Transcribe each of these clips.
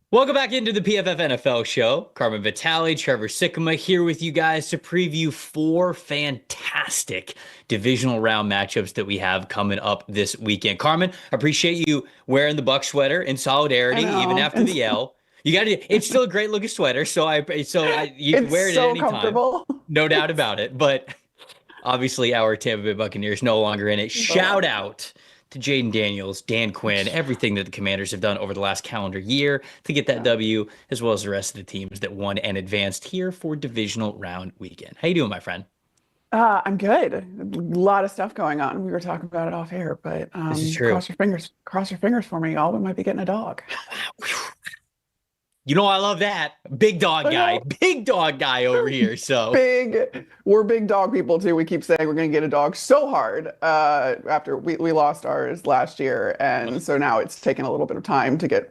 Welcome back into the PFF NFL show. Carmen Vitali, Trevor Sikkema here with you guys to preview 4 fantastic divisional round matchups that we have coming up this weekend. Carmen, appreciate you wearing the Buck sweater in solidarity, even after the L. You got to. It's still a great looking sweater, so you can wear it at any time. No doubt about it. But obviously, our Tampa Bay Buccaneers no longer in it. Shout out to Jaden Daniels, Dan Quinn, everything that the Commanders have done over the last calendar year to get that W, as well as the rest of the teams that won and advanced here for divisional round weekend. How you doing, my friend? I'm good. A lot of stuff going on. We were talking about it off air, but this is true. Cross your fingers for me, y'all. We might be getting a dog. You know, I love that. Big dog guy over here. So we're big dog people too. We keep saying we're going to get a dog so hard after we lost ours last year. And so now it's taken a little bit of time to get,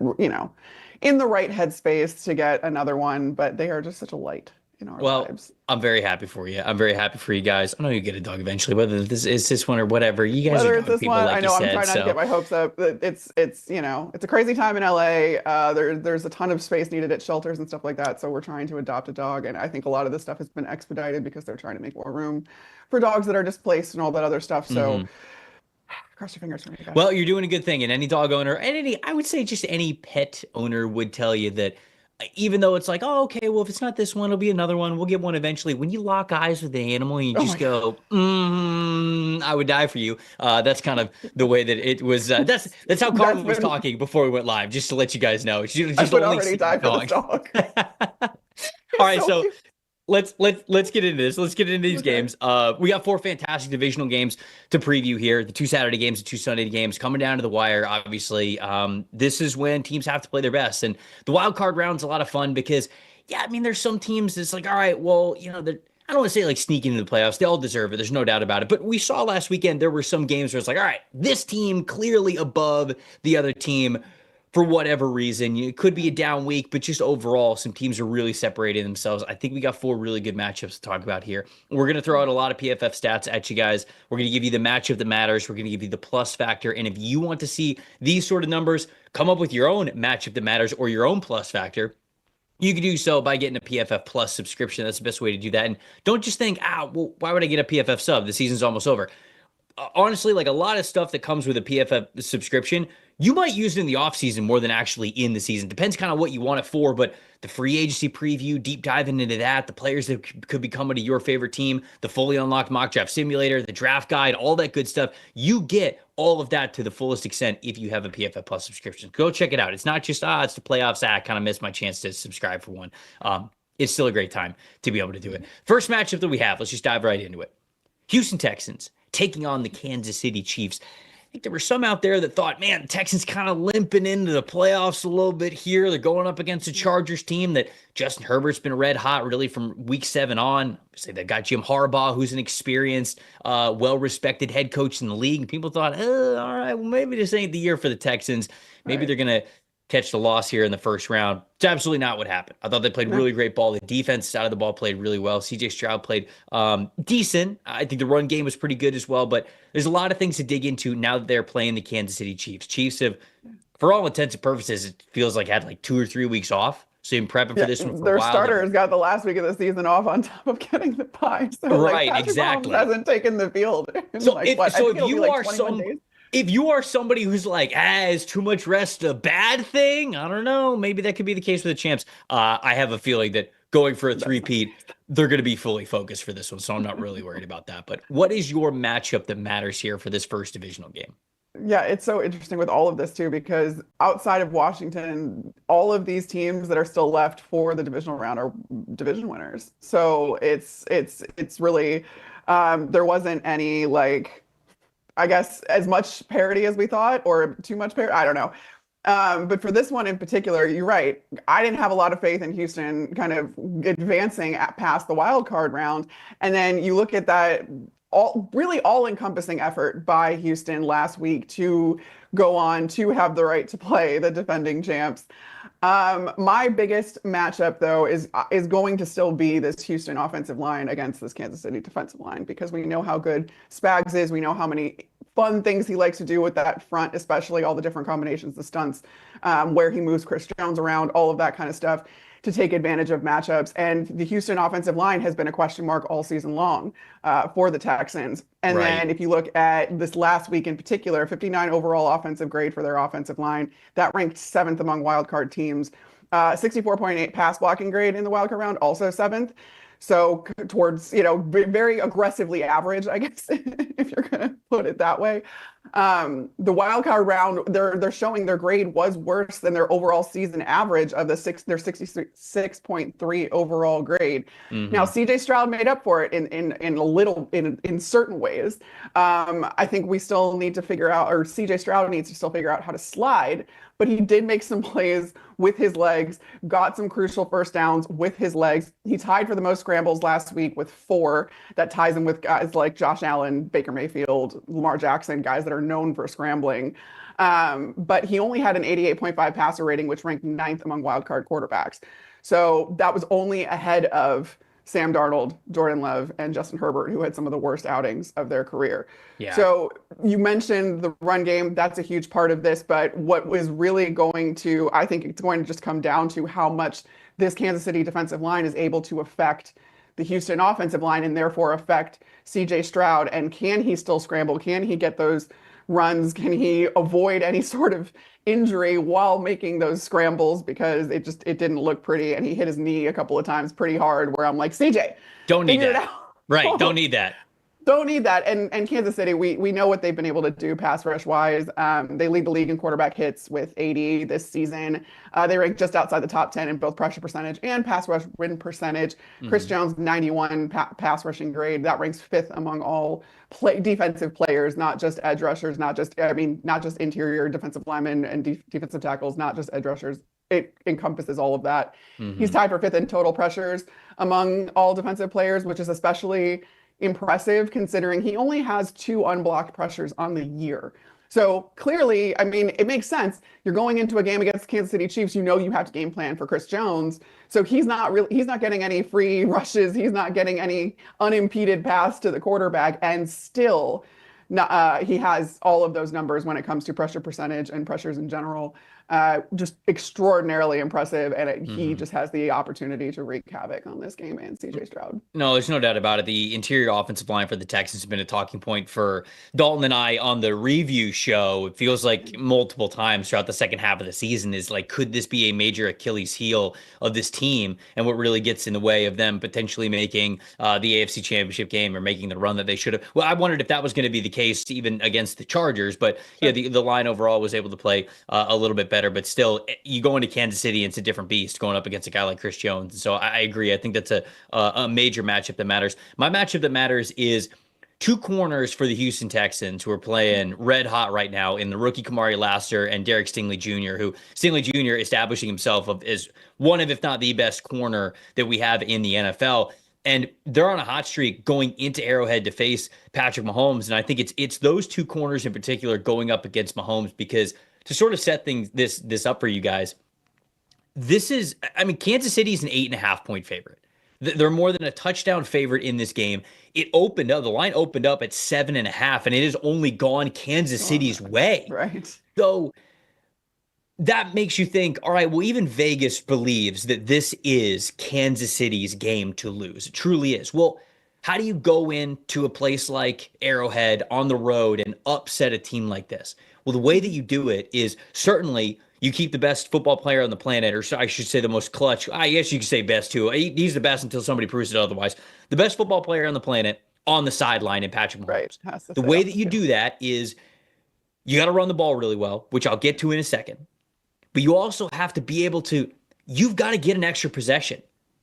in the right headspace to get another one, but they are just such a light in our lives. I'm very happy for you. I'm very happy for you guys. I know you get a dog eventually, whether this is this one or whatever. You guys are dog people, like you said. I'm trying not to get my hopes up. It's a crazy time in LA. There's a ton of space needed at shelters and stuff like that. So we're trying to adopt a dog, and I think a lot of this stuff has been expedited because they're trying to make more room for dogs that are displaced and all that other stuff. So cross your fingers for me, guys. Well, you're doing a good thing, and any dog owner, and I would say just any pet owner would tell you that. Even though it's like, oh, okay, well, if it's not this one, it'll be another one. We'll get one eventually. When you lock eyes with the animal and you just go, I would die for you. That's kind of the way that it was. That's how Carmen was talking before we went live, just to let you guys know. I would already die for this dog. All right, so let's get into this. Let's get into these games. We got 4 fantastic divisional games to preview here. The 2 Saturday games, the 2 Sunday games coming down to the wire. Obviously, this is when teams have to play their best, and the wild card round's a lot of fun because, there's some teams that's like, all right, well, I don't want to say like sneaking into the playoffs. They all deserve it. There's no doubt about it. But we saw last weekend there were some games where it's like, all right, this team clearly above the other team. For whatever reason, it could be a down week, but just overall, some teams are really separating themselves. I think we got 4 really good matchups to talk about here. We're going to throw out a lot of PFF stats at you guys. We're going to give you the matchup that matters. We're going to give you the plus factor. And if you want to see these sort of numbers, come up with your own matchup that matters or your own plus factor. You can do so by getting a PFF Plus subscription. That's the best way to do that. And don't just think, well, why would I get a PFF sub? The season's almost over. Honestly, like a lot of stuff that comes with a PFF subscription, you might use it in the offseason more than actually in the season. Depends kind of what you want it for, but the free agency preview, deep diving into that, the players that could be coming to your favorite team, the fully unlocked mock draft simulator, the draft guide, all that good stuff. You get all of that to the fullest extent if you have a PFF Plus subscription. Go check it out. It's not just, it's the playoffs. I kind of missed my chance to subscribe for one. It's still a great time to be able to do it. First matchup that we have, let's just dive right into it. Houston Texans taking on the Kansas City Chiefs. I think there were some out there that thought, man, the Texans kind of limping into the playoffs a little bit here. They're going up against a Chargers team that Justin Herbert's been red hot really from week 7 on. Say they got Jim Harbaugh, who's an experienced, well-respected head coach in the league. And people thought, all right, well, maybe this ain't the year for the Texans. Maybe they're going to catch the loss here in the first round. It's absolutely not what happened. I thought they played really great ball. The defense side of the ball played really well. CJ Stroud played decent. I think the run game was pretty good as well, but there's a lot of things to dig into now that they're playing the Kansas City Chiefs. Chiefs have, for all intents and purposes, it feels like had like 2 or 3 weeks off. So you've been prepping for this one for a while. Their starters got the last week of the season off on top of getting the bye. So right, exactly. Mahomes hasn't taken the field. If you are somebody who's like, is too much rest a bad thing? I don't know. Maybe that could be the case with the champs. I have a feeling that going for a three-peat, they're going to be fully focused for this one, so I'm not really worried about that. But what is your matchup that matters here for this first divisional game? Yeah, it's so interesting with all of this too, because outside of Washington, all of these teams that are still left for the divisional round are division winners. So it's really there wasn't any I guess as much parity as we thought, or too much parity. I don't know. But for this one in particular, you're right. I didn't have a lot of faith in Houston kind of advancing past the wild card round. And then you look at that all-encompassing effort by Houston last week to go on to have the right to play the defending champs. My biggest matchup, though, is going to still be this Houston offensive line against this Kansas City defensive line, because we know how good Spags is. We know how many fun things he likes to do with that front, especially all the different combinations, the stunts, where he moves Chris Jones around, all of that kind of stuff to take advantage of matchups. And the Houston offensive line has been a question mark all season long for the Texans. And Right. then if you look at this last week in particular, 59 overall offensive grade for their offensive line, that ranked seventh among wildcard teams. 64.8 pass blocking grade in the wildcard round, also seventh. So towards, very aggressively average, I guess, if you're going to put it that way. The wild card round, they're showing their grade was worse than their overall season average of their 66.3 overall grade. Now, CJ Stroud made up for it in certain ways. I think we still need to figure out, or CJ Stroud needs to still figure out how to slide. But he did make some plays with his legs, got some crucial first downs with his legs. He tied for the most scrambles last week with 4. That ties him with guys like Josh Allen, Baker Mayfield, Lamar Jackson, guys that are known for scrambling. But he only had an 88.5 passer rating, which ranked 9th among wildcard quarterbacks. So that was only ahead of Sam Darnold, Jordan Love, and Justin Herbert, who had some of the worst outings of their career. Yeah. So you mentioned the run game. That's a huge part of this. But what was really I think it's going to just come down to how much this Kansas City defensive line is able to affect the Houston offensive line and therefore affect CJ Stroud. And can he still scramble? Can he get those runs? Can he avoid any sort of injury while making those scrambles? Because it didn't look pretty, and he hit his knee a couple of times pretty hard, where I'm like, CJ, don't need figure that. it out. Right. Don't need that. Don't need that. And Kansas City, we know what they've been able to do pass rush wise. They lead the league in quarterback hits with 80 this season. They rank just outside the top 10 in both pressure percentage and pass rush win percentage. Chris Jones, 91 pass rushing grade. That ranks 5th among all defensive players, not just edge rushers, not just interior defensive linemen and defensive tackles, not just edge rushers. It encompasses all of that. He's tied for 5th in total pressures among all defensive players, which is especially impressive considering he only has 2 unblocked pressures on the year. So clearly, I mean, it makes sense. You're going into a game against the Kansas City Chiefs, you have to game plan for Chris Jones. So he's not getting any free rushes. He's not getting any unimpeded pass to the quarterback, and still he has all of those numbers when it comes to pressure percentage and pressures in general. Just extraordinarily impressive, and he just has the opportunity to wreak havoc on this game and CJ Stroud. No, there's no doubt about it. The interior offensive line for the Texans has been a talking point for Dalton and I on the review show. It feels like multiple times throughout the second half of the season is like, could this be a major Achilles heel of this team, and what really gets in the way of them potentially making the AFC Championship game or making the run that they should have? Well, I wondered if that was going to be the case even against the Chargers, but yeah, the line overall was able to play a little bit better. But still, you go into Kansas City, it's a different beast going up against a guy like Chris Jones. And so I agree. I think that's a major matchup that matters. My matchup that matters is 2 corners for the Houston Texans who are playing red hot right now in the rookie Kamari Lassiter and Derek Stingley Jr., who Stingley Jr. establishing himself as one of, if not the best corner that we have in the NFL. And they're on a hot streak going into Arrowhead to face Patrick Mahomes. And I think it's those 2 corners in particular going up against Mahomes, because to sort of set this up for you guys, Kansas City is an 8.5-point favorite. They're more than a touchdown favorite in this game. The line opened up at 7.5, and it has only gone Kansas City's way. Right. So that makes you think, all right, well, even Vegas believes that this is Kansas City's game to lose. It truly is. Well, how do you go into a place like Arrowhead on the road and upset a team like this? Well, the way that you do it is certainly you keep the best football player on the planet, or I should say the most clutch. I guess you could say best too. He's the best until somebody proves it otherwise. The best football player on the planet on the sideline in Patrick Mahomes. Right. The way that you do that is you got to run the ball really well, which I'll get to in a second. But you also have to be able to, you've got to get an extra possession.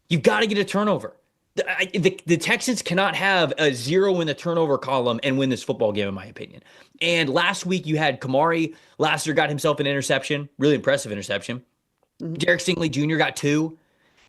You've got to get a turnover. The Texans cannot have a 0 in the turnover column and win this football game, in my opinion. And last week you had Kamari Lassiter got himself an interception, really impressive interception. Derek Stingley Jr. got 2.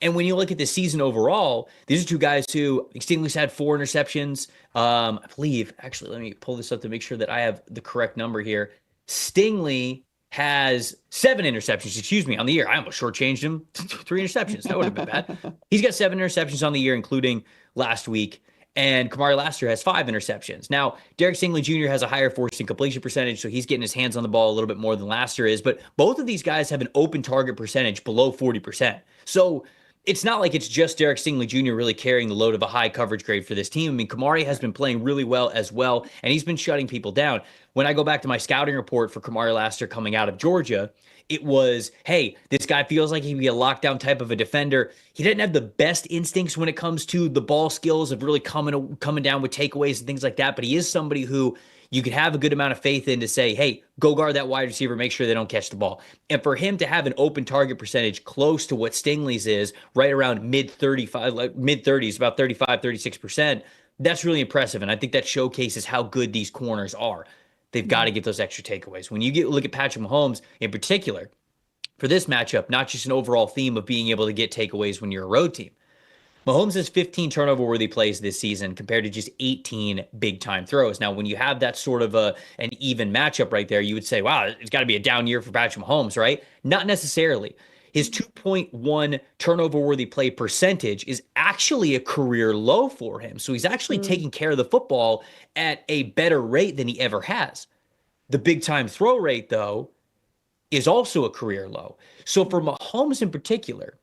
And when you look at the season overall, these are two guys who Stingley's had 4 interceptions. I believe, actually, let me pull this up to make sure that I have the correct number here. Stingley has 7 interceptions, excuse me, on the year. I almost shortchanged him. 3 interceptions. That would have been bad. He's got 7 interceptions on the year, including last week. And Kamari Lassiter has 5 interceptions. Now, Derek Stingley Jr. has a higher forced incompletion percentage, so he's getting his hands on the ball a little bit more than Lassiter is. But both of these guys have an open target percentage below 40%. So it's not like it's just Derek Stingley Jr. really carrying the load of a high coverage grade for this team. I mean, Kamari has been playing really well as well, and he's been shutting people down. When I go back to my scouting report for Kamari Lassiter coming out of Georgia, it was, hey, this guy feels like he can be a lockdown type of a defender. He didn't have the best instincts when it comes to the ball skills of really coming down with takeaways and things like that, but he is somebody who you could have a good amount of faith in to say, hey, go guard that wide receiver, make sure they don't catch the ball. And for him to have an open target percentage close to what Stingley's is, right around mid-30s, about 35, 36%, that's really impressive. And I think that showcases how good these corners are. They've got to get those extra takeaways. When you look at Patrick Mahomes in particular, for this matchup, not just an overall theme of being able to get takeaways when you're a road team. Mahomes has 15 turnover-worthy plays this season compared to just 18 big-time throws. Now, when you have that sort of an even matchup right there, you would say, wow, it's got to be a down year for Patrick Mahomes, right? Not necessarily. His 2.1 turnover-worthy play percentage is actually a career low for him. So he's actually taking care of the football at a better rate than he ever has. The big-time throw rate, though, is also a career low. So for Mahomes in particular,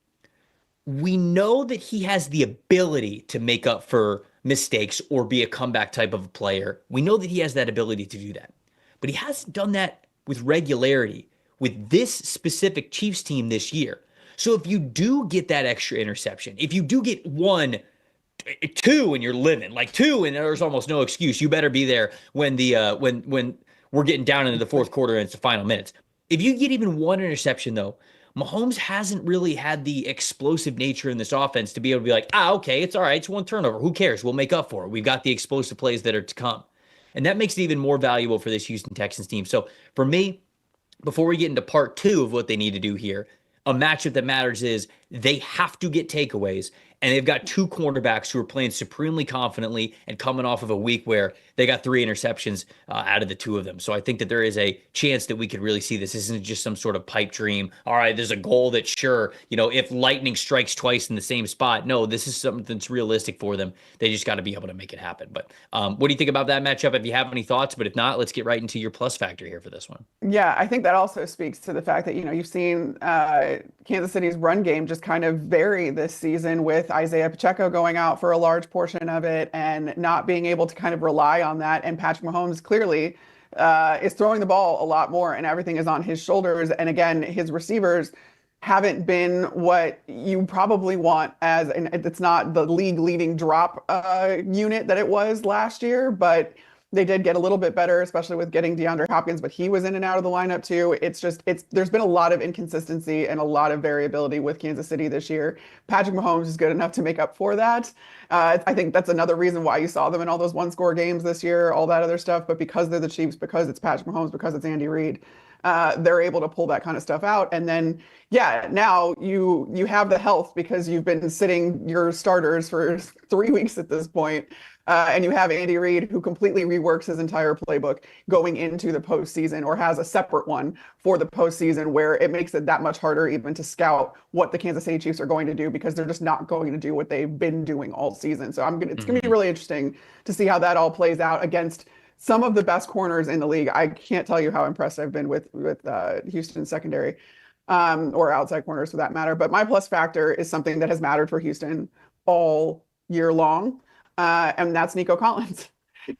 we know that he has the ability to make up for mistakes or be a comeback type of a player. We know that he has that ability to do that. But he hasn't done that with regularity with this specific Chiefs team this year. So if you do get that extra interception, if you do get 1, 2 and you're living, like 2 and there's almost no excuse, you better be there when when we're getting down into the fourth quarter and it's the final minutes. If you get even 1 interception though, Mahomes hasn't really had the explosive nature in this offense to be able to be like, okay, it's all right. It's 1 turnover. Who cares? We'll make up for it. We've got the explosive plays that are to come. And that makes it even more valuable for this Houston Texans team. So for me, before we get into part 2 of what they need to do here, a matchup that matters is they have to get takeaways. And they've got 2 cornerbacks who are playing supremely confidently and coming off of a week where they got 3 interceptions out of the 2 of them. So I think that there is a chance that we could really see this. This isn't just some sort of pipe dream. All right, there's a goal that sure, if lightning strikes twice in the same spot. No, this is something that's realistic for them. They just got to be able to make it happen. But what do you think about that matchup? If you have any thoughts, but if not, let's get right into your plus factor here for this one. Yeah, I think that also speaks to the fact that, you've seen Kansas City's run game just kind of vary this season with Isaiah Pacheco going out for a large portion of it and not being able to kind of rely on that. And Patrick Mahomes clearly is throwing the ball a lot more and everything is on his shoulders. And again, his receivers haven't been what you probably want and it's not the league leading drop unit that it was last year, but they did get a little bit better, especially with getting DeAndre Hopkins, but he was in and out of the lineup too. There's been a lot of inconsistency and a lot of variability with Kansas City this year. Patrick Mahomes is good enough to make up for that. I think that's another reason why you saw them in all those 1-score games this year, all that other stuff. But because they're the Chiefs, because it's Patrick Mahomes, because it's Andy Reid, they're able to pull that kind of stuff out. And then, now you have the health because you've been sitting your starters for 3 weeks at this point. And you have Andy Reid, who completely reworks his entire playbook going into the postseason, or has a separate one for the postseason, where it makes it that much harder even to scout what the Kansas City Chiefs are going to do, because they're just not going to do what they've been doing all season. So it's going to be really interesting to see how that all plays out against some of the best corners in the league. I can't tell you how impressed I've been with Houston secondary, or outside corners for that matter. But my plus factor is something that has mattered for Houston all year long. And that's Nico Collins.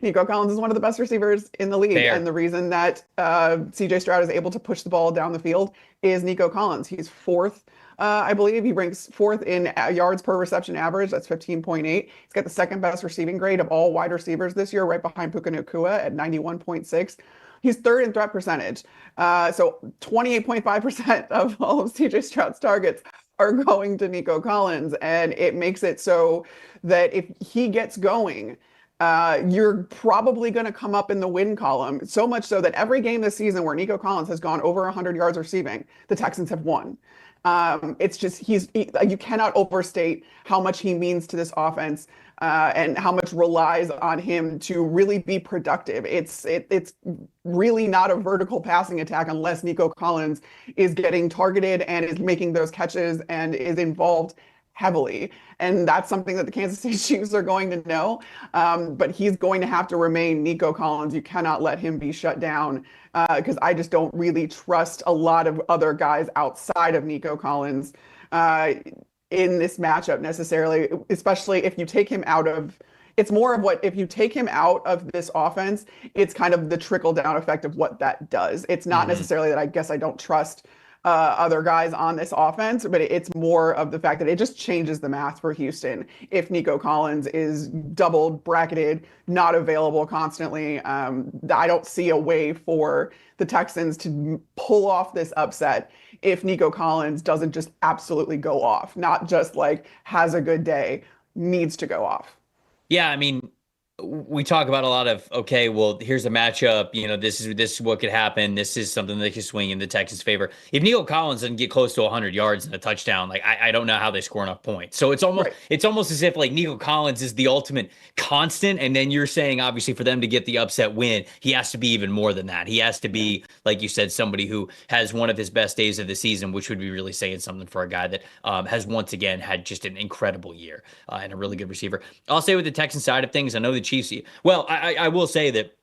Nico Collins is one of the best receivers in the league. Fair. And the reason that CJ Stroud is able to push the ball down the field is Nico Collins. He's 4th, I believe. He ranks 4th in yards per reception average. That's 15.8. He's got the 2nd best receiving grade of all wide receivers this year, right behind Puka Nacua at 91.6. He's 3rd in threat percentage. So 28.5% of all of CJ Stroud's targets are going to Nico Collins. And it makes it so that if he gets going, you're probably going to come up in the win column. So much so that every game this season where Nico Collins has gone over 100 yards receiving, the Texans have won. It's just you cannot overstate how much he means to this offense, and how much relies on him to really be productive. It's really not a vertical passing attack unless Nico Collins is getting targeted and is making those catches and is involved heavily. And that's something that the Kansas City Chiefs are going to know. But he's going to have to remain Nico Collins. You cannot let him be shut down, because I just don't really trust a lot of other guys outside of Nico Collins in this matchup necessarily, especially if you take him out of. It's more of what if you take him out of this offense, it's kind of the trickle down effect of what that does. It's not necessarily that I guess I don't trust other guys on this offense, but it's more of the fact that it just changes the math for Houston. If Nico Collins is doubled, bracketed, not available constantly, I don't see a way for the Texans to pull off this upset if Nico Collins doesn't just absolutely go off, not just like has a good day, needs to go off. Yeah, I mean, we talk about a lot of, okay, well, here's the matchup. This is what could happen. This is something that could swing in the Texans' favor. If Nico Collins doesn't get close to 100 yards and a touchdown, like I don't know how they score enough points. So it's almost as if like Nico Collins is the ultimate constant, and then you're saying obviously for them to get the upset win, he has to be even more than that. He has to be, like you said, somebody who has one of his best days of the season, which would be really saying something for a guy that has once again had just an incredible year and a really good receiver. I'll say with the Texans side of things, I know the Chiefs. Well, I will say that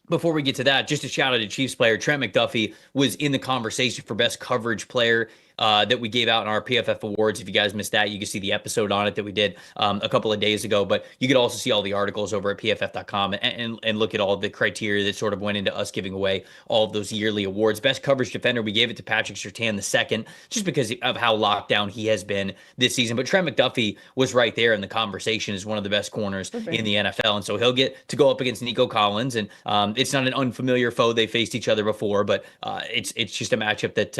before we get to that, just a shout out to Chiefs player Trent McDuffie was in the conversation for best coverage player that we gave out in our PFF awards. If you guys missed that, you can see the episode on it that we did a couple of days ago. But you could also see all the articles over at pff.com and look at all the criteria that sort of went into us giving away all of those yearly awards. Best coverage defender, we gave it to Patrick Surtain II, just because of how locked down he has been this season. But Trent McDuffie was right there in the conversation as one of the best corners in the NFL. And so he'll get to go up against Nico Collins. And it's not an unfamiliar foe. They faced each other before, but it's just a matchup that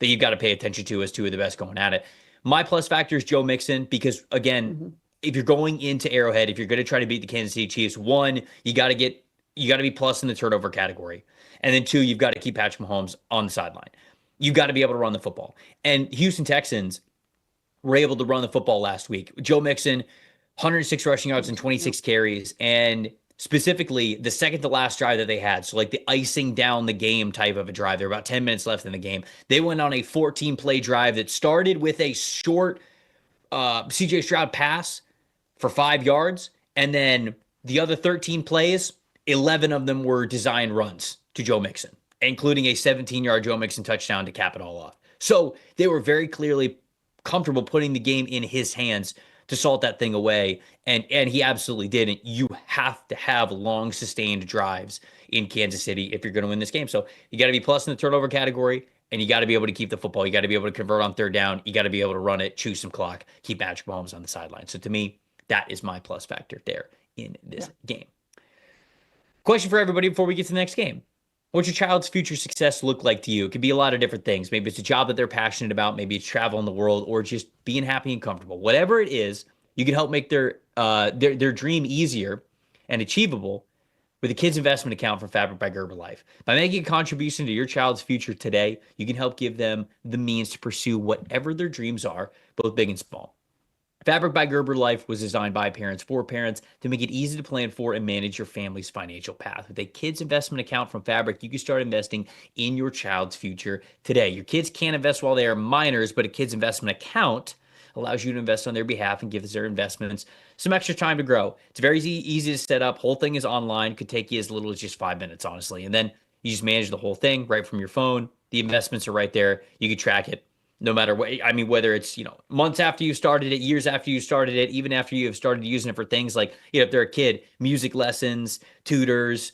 you've got to pay attention to as two of the best going at it. My plus factor is Joe Mixon, because again, if you're going into Arrowhead, if you're going to try to beat the Kansas City Chiefs, one, you got to be plus in the turnover category. And then two, you've got to keep Patrick Mahomes on the sideline. You've got to be able to run the football. And Houston Texans were able to run the football last week. Joe Mixon, 106 rushing yards and 26 carries. And specifically the second to last drive that they had, so like the icing down the game type of a drive, there were about 10 minutes left in the game. They went on a 14-play drive that started with a short CJ Stroud pass for 5 yards, and then the other 13 plays, 11 of them were designed runs to Joe Mixon, including a 17-yard Joe Mixon touchdown to cap it all off. So they were very clearly comfortable putting the game in his hands to salt that thing away, and he absolutely did. And you have to have long, sustained drives in Kansas City if you're going to win this game. So you got to be plus in the turnover category, and you got to be able to keep the football. You got to be able to convert on third down. You got to be able to run it, chew some clock, keep Patrick Mahomes on the sideline. So to me, that is my plus factor there in this game. Question for everybody before we get to the next game. What's your child's future success look like to you? It could be a lot of different things. Maybe it's a job that they're passionate about. Maybe it's travel in the world, or just being happy and comfortable. Whatever it is, you can help make their dream easier and achievable with a kids investment account from Fabric by Gerber Life. By making a contribution to your child's future today, you can help give them the means to pursue whatever their dreams are, both big and small. Fabric by Gerber Life was designed by parents for parents to make it easy to plan for and manage your family's financial path. With a kids investment account from Fabric, you can start investing in your child's future today. Your kids can't invest while they are minors, but a kids investment account allows you to invest on their behalf and gives their investments some extra time to grow. It's very easy to set up. Whole thing is online. Could take you as little as just 5 minutes, honestly. And then you just manage the whole thing right from your phone. The investments are right there. You can track it no matter what. I mean, whether it's, months after you started it, years after you started it, even after you have started using it for things like, if they're a kid, music lessons, tutors,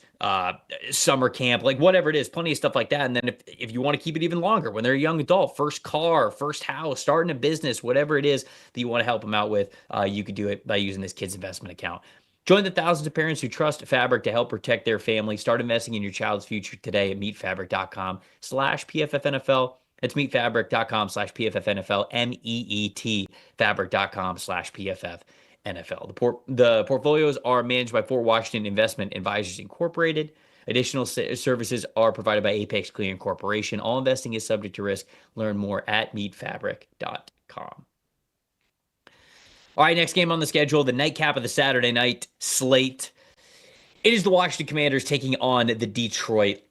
summer camp, like whatever it is, plenty of stuff like that. And then if you want to keep it even longer, when they're a young adult, first car, first house, starting a business, whatever it is that you want to help them out with, you could do it by using this kids investment account. Join the thousands of parents who trust Fabric to help protect their family. Start investing in your child's future today at meetfabric.com/PFFNFL. It's meetfabric.com/PFFNFL, MEET, fabric.com/PFFNFL. The portfolios are managed by Fort Washington Investment Advisors Incorporated. Additional services are provided by Apex Clearing Corporation. All investing is subject to risk. Learn more at meetfabric.com. All right, next game on the schedule, the nightcap of the Saturday night slate. It is the Washington Commanders taking on the Detroit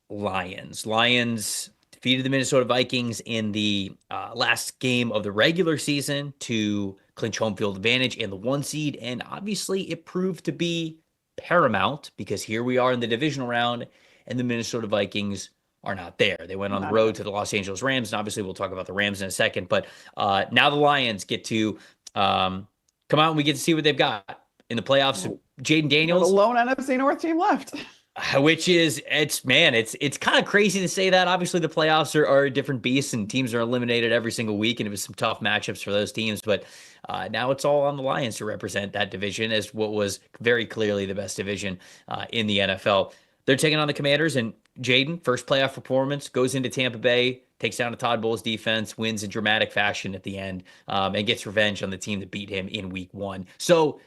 Lions. Lions defeated the Minnesota Vikings in the last game of the regular season to clinch home field advantage and the 1 seed. And obviously, it proved to be paramount because here we are in the divisional round and the Minnesota Vikings are not there. They went on the road to the Los Angeles Rams. And obviously, we'll talk about the Rams in a second. But now the Lions get to come out and we get to see what they've got in the playoffs. Jaden Daniels, the lone NFC North team left. Which is, it's kind of crazy to say that. Obviously, the playoffs are a different beast and teams are eliminated every single week. And it was some tough matchups for those teams. But now it's all on the Lions to represent that division as what was very clearly the best division in the NFL. They're taking on the Commanders, and Jaden, first playoff performance, goes into Tampa Bay, takes down a Todd Bowles defense, wins in dramatic fashion at the end, and gets revenge on the team that beat him in week 1. So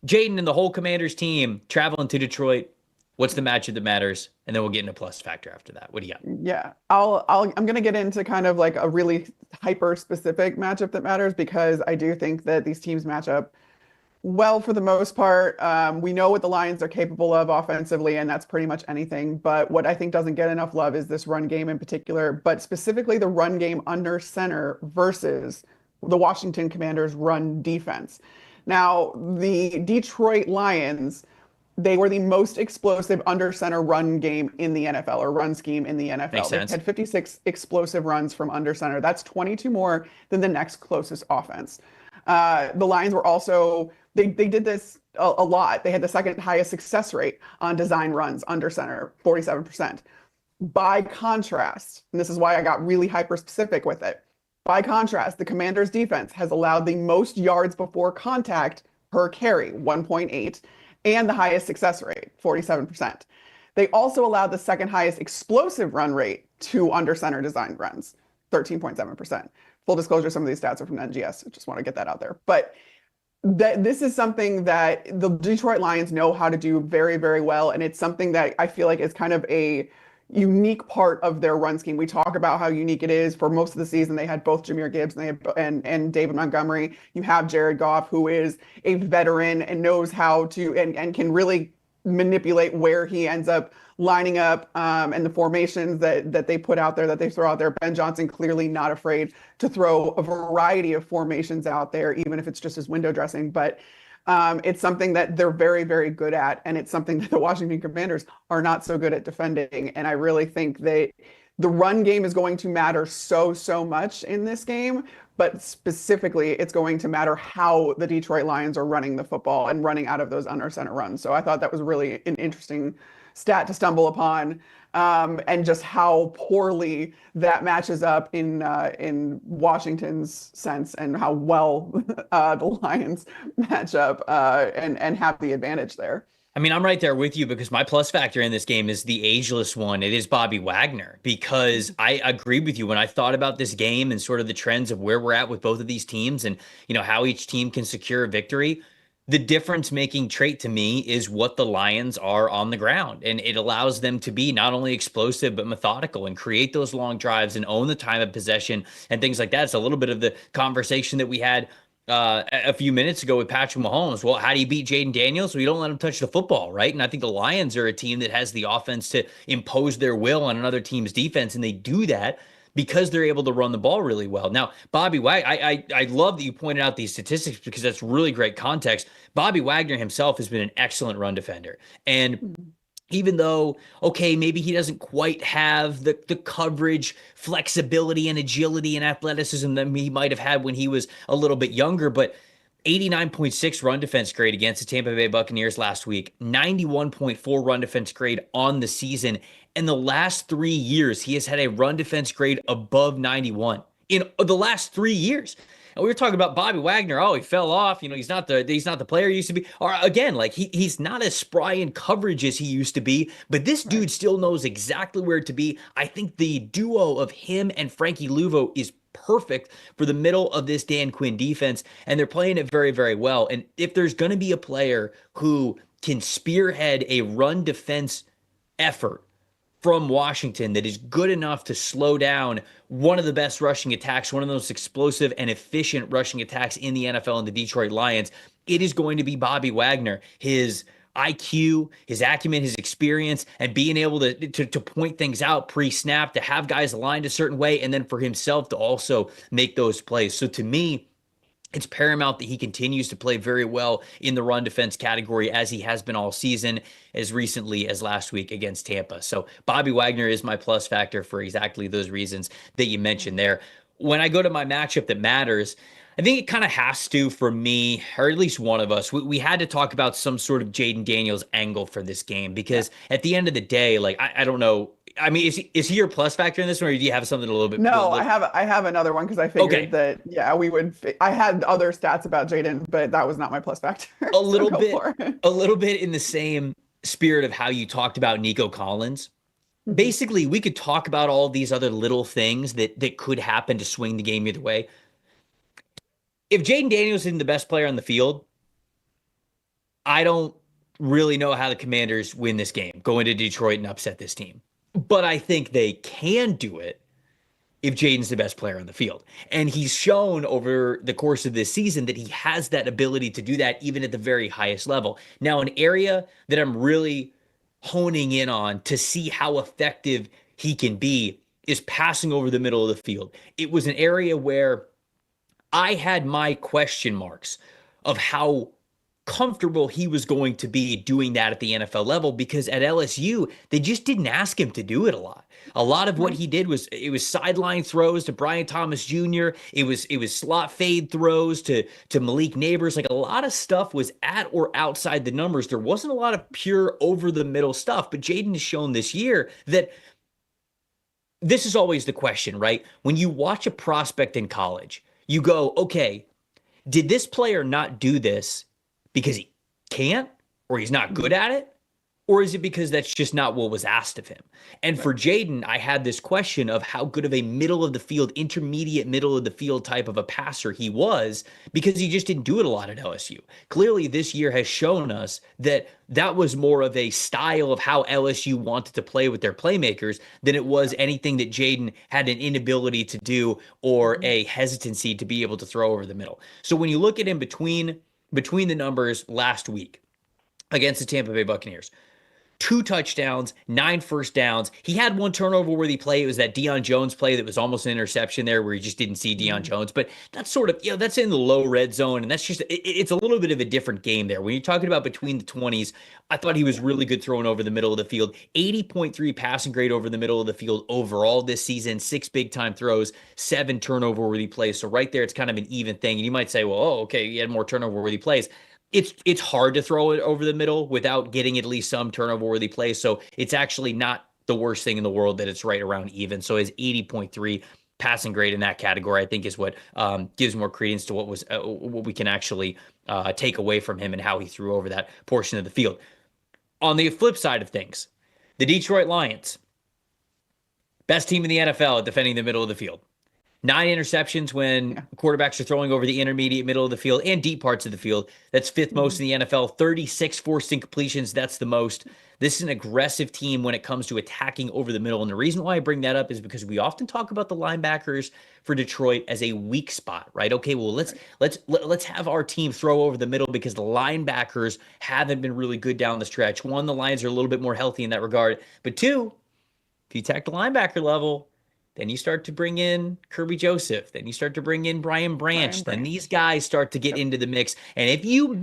Jaden and the whole Commanders team traveling to Detroit. What's the matchup that matters? And then we'll get into plus factor after that. What do you got? Yeah, I'm going to get into kind of like a really hyper specific matchup that matters because I do think that these teams match up well for the most part. We know what the Lions are capable of offensively, and that's pretty much anything. But what I think doesn't get enough love is this run game in particular, but specifically the run game under center versus the Washington Commanders run defense. Now, the Detroit Lions, they were the most explosive under center run game in the NFL, or run scheme in the NFL. Makes sense. They had 56 explosive runs from under center. That's 22 more than the next closest offense. The Lions were also, they did this a lot. They had the second highest success rate on design runs under center, 47%. By contrast, and this is why I got really hyper specific with it. By contrast, the Commanders defense has allowed the most yards before contact per carry, 1.8, and the highest success rate, 47%. They also allowed the second highest explosive run rate to under center design runs, 13.7%. Full disclosure, some of these stats are from NGS. I just want to get that out there. But this is something that the Detroit Lions know how to do very, very well. And it's something that I feel like is kind of a unique part of their run scheme. We talk about how unique it is. For most of the season, they had both Jahmyr Gibbs and David Montgomery. You have Jared Goff, who is a veteran and knows how to and can really manipulate where he ends up lining up, and the formations that they put out there, that they throw out there. Ben Johnson clearly not afraid to throw a variety of formations out there, even if it's just his window dressing. But it's something that they're very, very good at, and it's something that the Washington Commanders are not so good at defending. And I really think that the run game is going to matter so much in this game, but specifically it's going to matter how the Detroit Lions are running the football and running out of those under center runs. So I thought that was really an interesting stat to stumble upon, and just how poorly that matches up in Washington's sense, and how well the Lions match up and have the advantage there. I mean, I'm right there with you because my plus factor in this game is the ageless one. It is Bobby Wagner, because I agree with you. When I thought about this game and sort of the trends of where we're at with both of these teams and, you know, how each team can secure a victory, the difference making trait to me is what the Lions are on the ground. And it allows them to be not only explosive, but methodical and create those long drives and own the time of possession and things like that. It's a little bit of the conversation that we had a few minutes ago with Patrick Mahomes. Well, how do you beat Jaden Daniels? Well, you don't let him touch the football, right? And I think the Lions are a team that has the offense to impose their will on another team's defense, and they do that because they're able to run the ball really well. Now, Bobby Wagner, I love that you pointed out these statistics because that's really great context. Bobby Wagner himself has been an excellent run defender. And even though, okay, maybe he doesn't quite have the coverage, flexibility, and agility and athleticism that he might have had when he was a little bit younger, but 89.6 run defense grade against the Tampa Bay Buccaneers last week, 91.4 run defense grade on the season. In the last 3 years, he has had a run defense grade above 91 in the last 3 years. And we were talking about Bobby Wagner. Oh, he fell off. You know, he's not the player he used to be. Or again, like he's not as spry in coverage as he used to be. But this dude still knows exactly where to be. I think the duo of him and Frankie Luvo is perfect for the middle of this Dan Quinn defense, and they're playing it very, very well. And if there's going to be a player who can spearhead a run defense effort from Washington that is good enough to slow down one of the best rushing attacks, one of the most explosive and efficient rushing attacks in the NFL in the Detroit Lions, it is going to be Bobby Wagner. His IQ, his acumen, his experience, and being able to point things out pre-snap, to have guys aligned a certain way, and then for himself to also make those plays. So to me, it's paramount that he continues to play very well in the run defense category as he has been all season, as recently as last week against Tampa. So Bobby Wagner is my plus factor for exactly those reasons that you mentioned there. When I go to my matchup that matters, I think it kind of has to, for me, or at least one of us, we had to talk about some sort of Jaden Daniels angle for this game, because at the end of the day, like, I don't know. I mean, is he your plus factor in this one, or do you have something a little bit? No, I have another one because I figured that we would. I had other stats about Jaden, but that was not my plus factor. A little bit in the same spirit of how you talked about Nico Collins. Mm-hmm. Basically, we could talk about all these other little things that could happen to swing the game either way. If Jaden Daniels isn't the best player on the field, I don't really know how the Commanders win this game, go into Detroit and upset this team. But I think they can do it if Jaden's the best player on the field. And he's shown over the course of this season that he has that ability to do that even at the very highest level. Now, an area that I'm really honing in on to see how effective he can be is passing over the middle of the field. It was an area where I had my question marks of how comfortable he was going to be doing that at the NFL level, because at LSU, they just didn't ask him to do it a lot. A lot of what he did was sideline throws to Brian Thomas Jr. It was slot fade throws to Malik Neighbors. Like, a lot of stuff was at or outside the numbers. There wasn't a lot of pure over the middle stuff, but Jaden has shown this year that this is always the question, right? When you watch a prospect in college, you go, okay, did this player not do this because he can't, or he's not good at it? Or is it because that's just not what was asked of him? And for Jaden, I had this question of how good of a middle of the field, intermediate middle of the field type of a passer he was, because he just didn't do it a lot at LSU. Clearly, this year has shown us that that was more of a style of how LSU wanted to play with their playmakers than it was anything that Jaden had an inability to do or a hesitancy to be able to throw over the middle. So when you look at him between the numbers last week against the Tampa Bay Buccaneers, 2 touchdowns, 9 first downs. He had one turnover-worthy play. It was that Deion Jones play that was almost an interception there, where he just didn't see Deion Jones. But that's sort of, that's in the low red zone, and that's just, it's a little bit of a different game there. When you're talking about between the 20s, I thought he was really good throwing over the middle of the field. 80.3 passing grade over the middle of the field overall this season, 6 big-time throws, 7 turnover-worthy plays. So right there, it's kind of an even thing. And you might say, well, okay, he had more turnover-worthy plays. It's hard to throw it over the middle without getting at least some turnover-worthy plays. So it's actually not the worst thing in the world that it's right around even. So his 80.3 passing grade in that category, I think, is what gives more credence to what we can actually take away from him and how he threw over that portion of the field. On the flip side of things, the Detroit Lions, best team in the NFL at defending the middle of the field. 9 interceptions when quarterbacks are throwing over the intermediate middle of the field and deep parts of the field. That's 5th most in the NFL. 36 forced incompletions. That's the most. This is an aggressive team when it comes to attacking over the middle. And the reason why I bring that up is because we often talk about the linebackers for Detroit as a weak spot, right? Okay, well, let's have our team throw over the middle because the linebackers haven't been really good down the stretch. 1, the Lions are a little bit more healthy in that regard. But 2, if you attack the linebacker level, then you start to bring in Kirby Joseph. Then you start to bring in Brian Branch. Then these guys start to get into the mix. And if you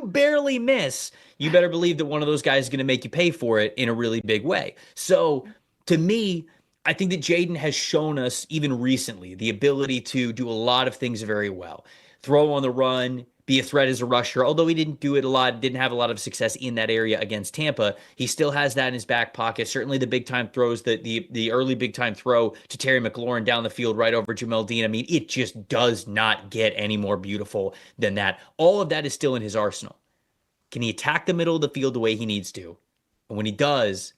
barely miss, you better believe that one of those guys is going to make you pay for it in a really big way. So to me, I think that Jaden has shown us even recently the ability to do a lot of things very well. Throw on the run, be a threat as a rusher. Although he didn't do it a lot, didn't have a lot of success in that area against Tampa, he still has that in his back pocket. Certainly the big-time throws, the early big-time throw to Terry McLaurin down the field right over Jamel Dean. I mean, it just does not get any more beautiful than that. All of that is still in his arsenal. Can he attack the middle of the field the way he needs to? And when he does,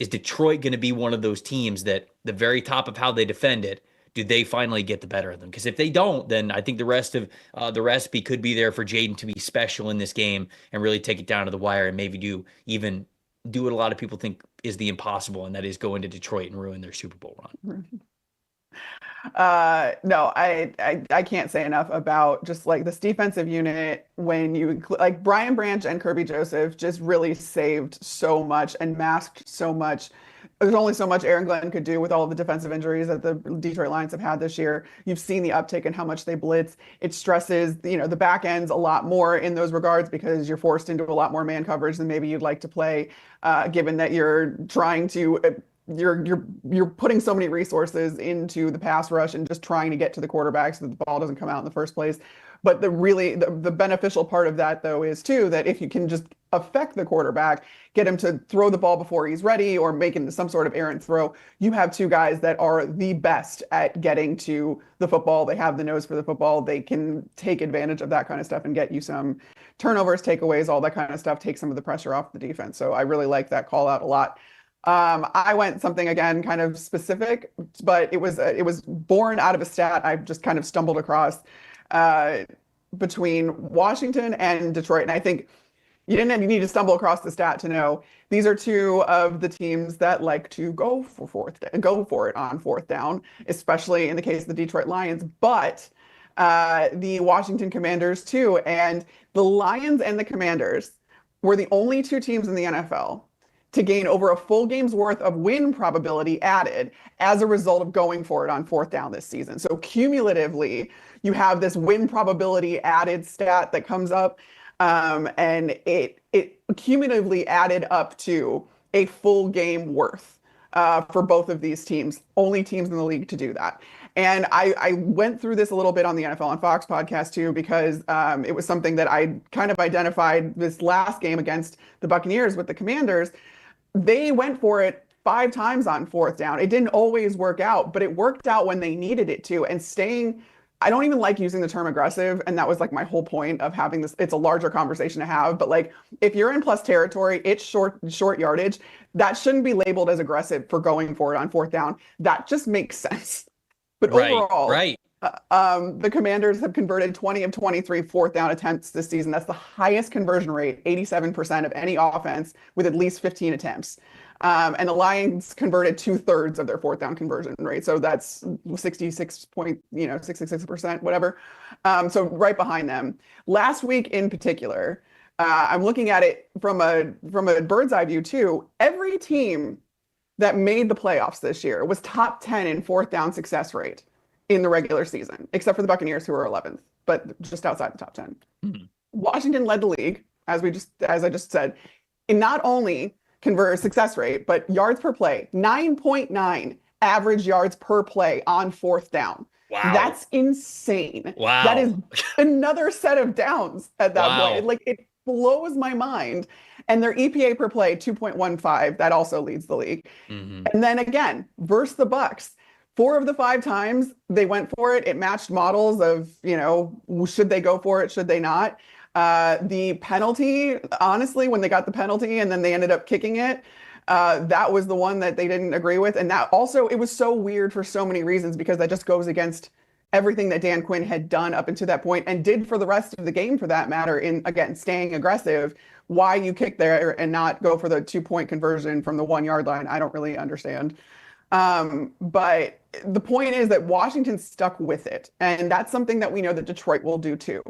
is Detroit going to be one of those teams that the very top of how they defend it, do they finally get the better of them? Because if they don't, then I think the rest of the recipe could be there for Jaden to be special in this game and really take it down to the wire and maybe do even do what a lot of people think is the impossible, and that is go into Detroit and ruin their Super Bowl run. No, I can't say enough about just like this defensive unit when you like Brian Branch and Kirby Joseph just really saved so much and masked so much. There's only so much Aaron Glenn could do with all of the defensive injuries that the Detroit Lions have had this year. You've seen the uptick in how much they blitz. It stresses, the back ends a lot more in those regards because you're forced into a lot more man coverage than maybe you'd like to play, given that you're trying to you're putting so many resources into the pass rush and just trying to get to the quarterback so that the ball doesn't come out in the first place. But the beneficial part of that though is too that if you can just affect the quarterback, get him to throw the ball before he's ready or make him some sort of errant throw, you have two guys that are the best at getting to the football. They have the nose for the football. They can take advantage of that kind of stuff and get you some turnovers, takeaways, all that kind of stuff, take some of the pressure off the defense. So I really like that call out a lot. I went something again kind of specific, but it was born out of a stat I just kind of stumbled across between Washington and Detroit. And I think you need to stumble across the stat to know these are two of the teams that like to go for it on fourth down, especially in the case of the Detroit Lions, but the Washington Commanders too. And the Lions and the Commanders were the only two teams in the NFL to gain over a full game's worth of win probability added as a result of going for it on fourth down this season. So cumulatively, you have this win probability added stat that comes up, and it cumulatively added up to a full game worth for both of these teams, only teams in the league to do that. And I went through this a little bit on the NFL on Fox podcast too, because it was something that I kind of identified this last game against the Buccaneers with the Commanders. They went for it 5 times on fourth down. It didn't always work out, but it worked out when they needed it to. And I don't even like using the term aggressive. And that was like my whole point of having this. It's a larger conversation to have, but like if you're in plus territory, it's short yardage. That shouldn't be labeled as aggressive for going for it on fourth down. That just makes sense. But overall, the Commanders have converted 20 of 23 fourth down attempts this season. That's the highest conversion rate, 87% of any offense with at least 15 attempts. And the Lions converted 2/3 of their fourth down conversion rate. So that's 66%, whatever. So right behind them. Last week in particular, I'm looking at it from a bird's eye view too. Every team that made the playoffs this year was top 10 in fourth down success rate in the regular season, except for the Buccaneers, who are 11th, but just outside the top 10. Mm-hmm. Washington led the league, as I just said, in not only success rate, but yards per play, 9.9 average yards per play on fourth down. Wow. That's insane. Wow. That is another set of downs at that point. It blows my mind. And their EPA per play, 2.15, that also leads the league. Mm-hmm. And then again, versus the Bucs, 4 of the 5 times they went for it, it matched models of, should they go for it, should they not? The penalty, honestly, when they got the penalty and then they ended up kicking it, that was the one that they didn't agree with. And that also, it was so weird for so many reasons because that just goes against everything that Dan Quinn had done up until that point and did for the rest of the game, for that matter, in, again, staying aggressive. Why you kick there and not go for the 2-point conversion from the 1-yard line, I don't really understand. But the point is that Washington stuck with it. And that's something that we know that Detroit will do too.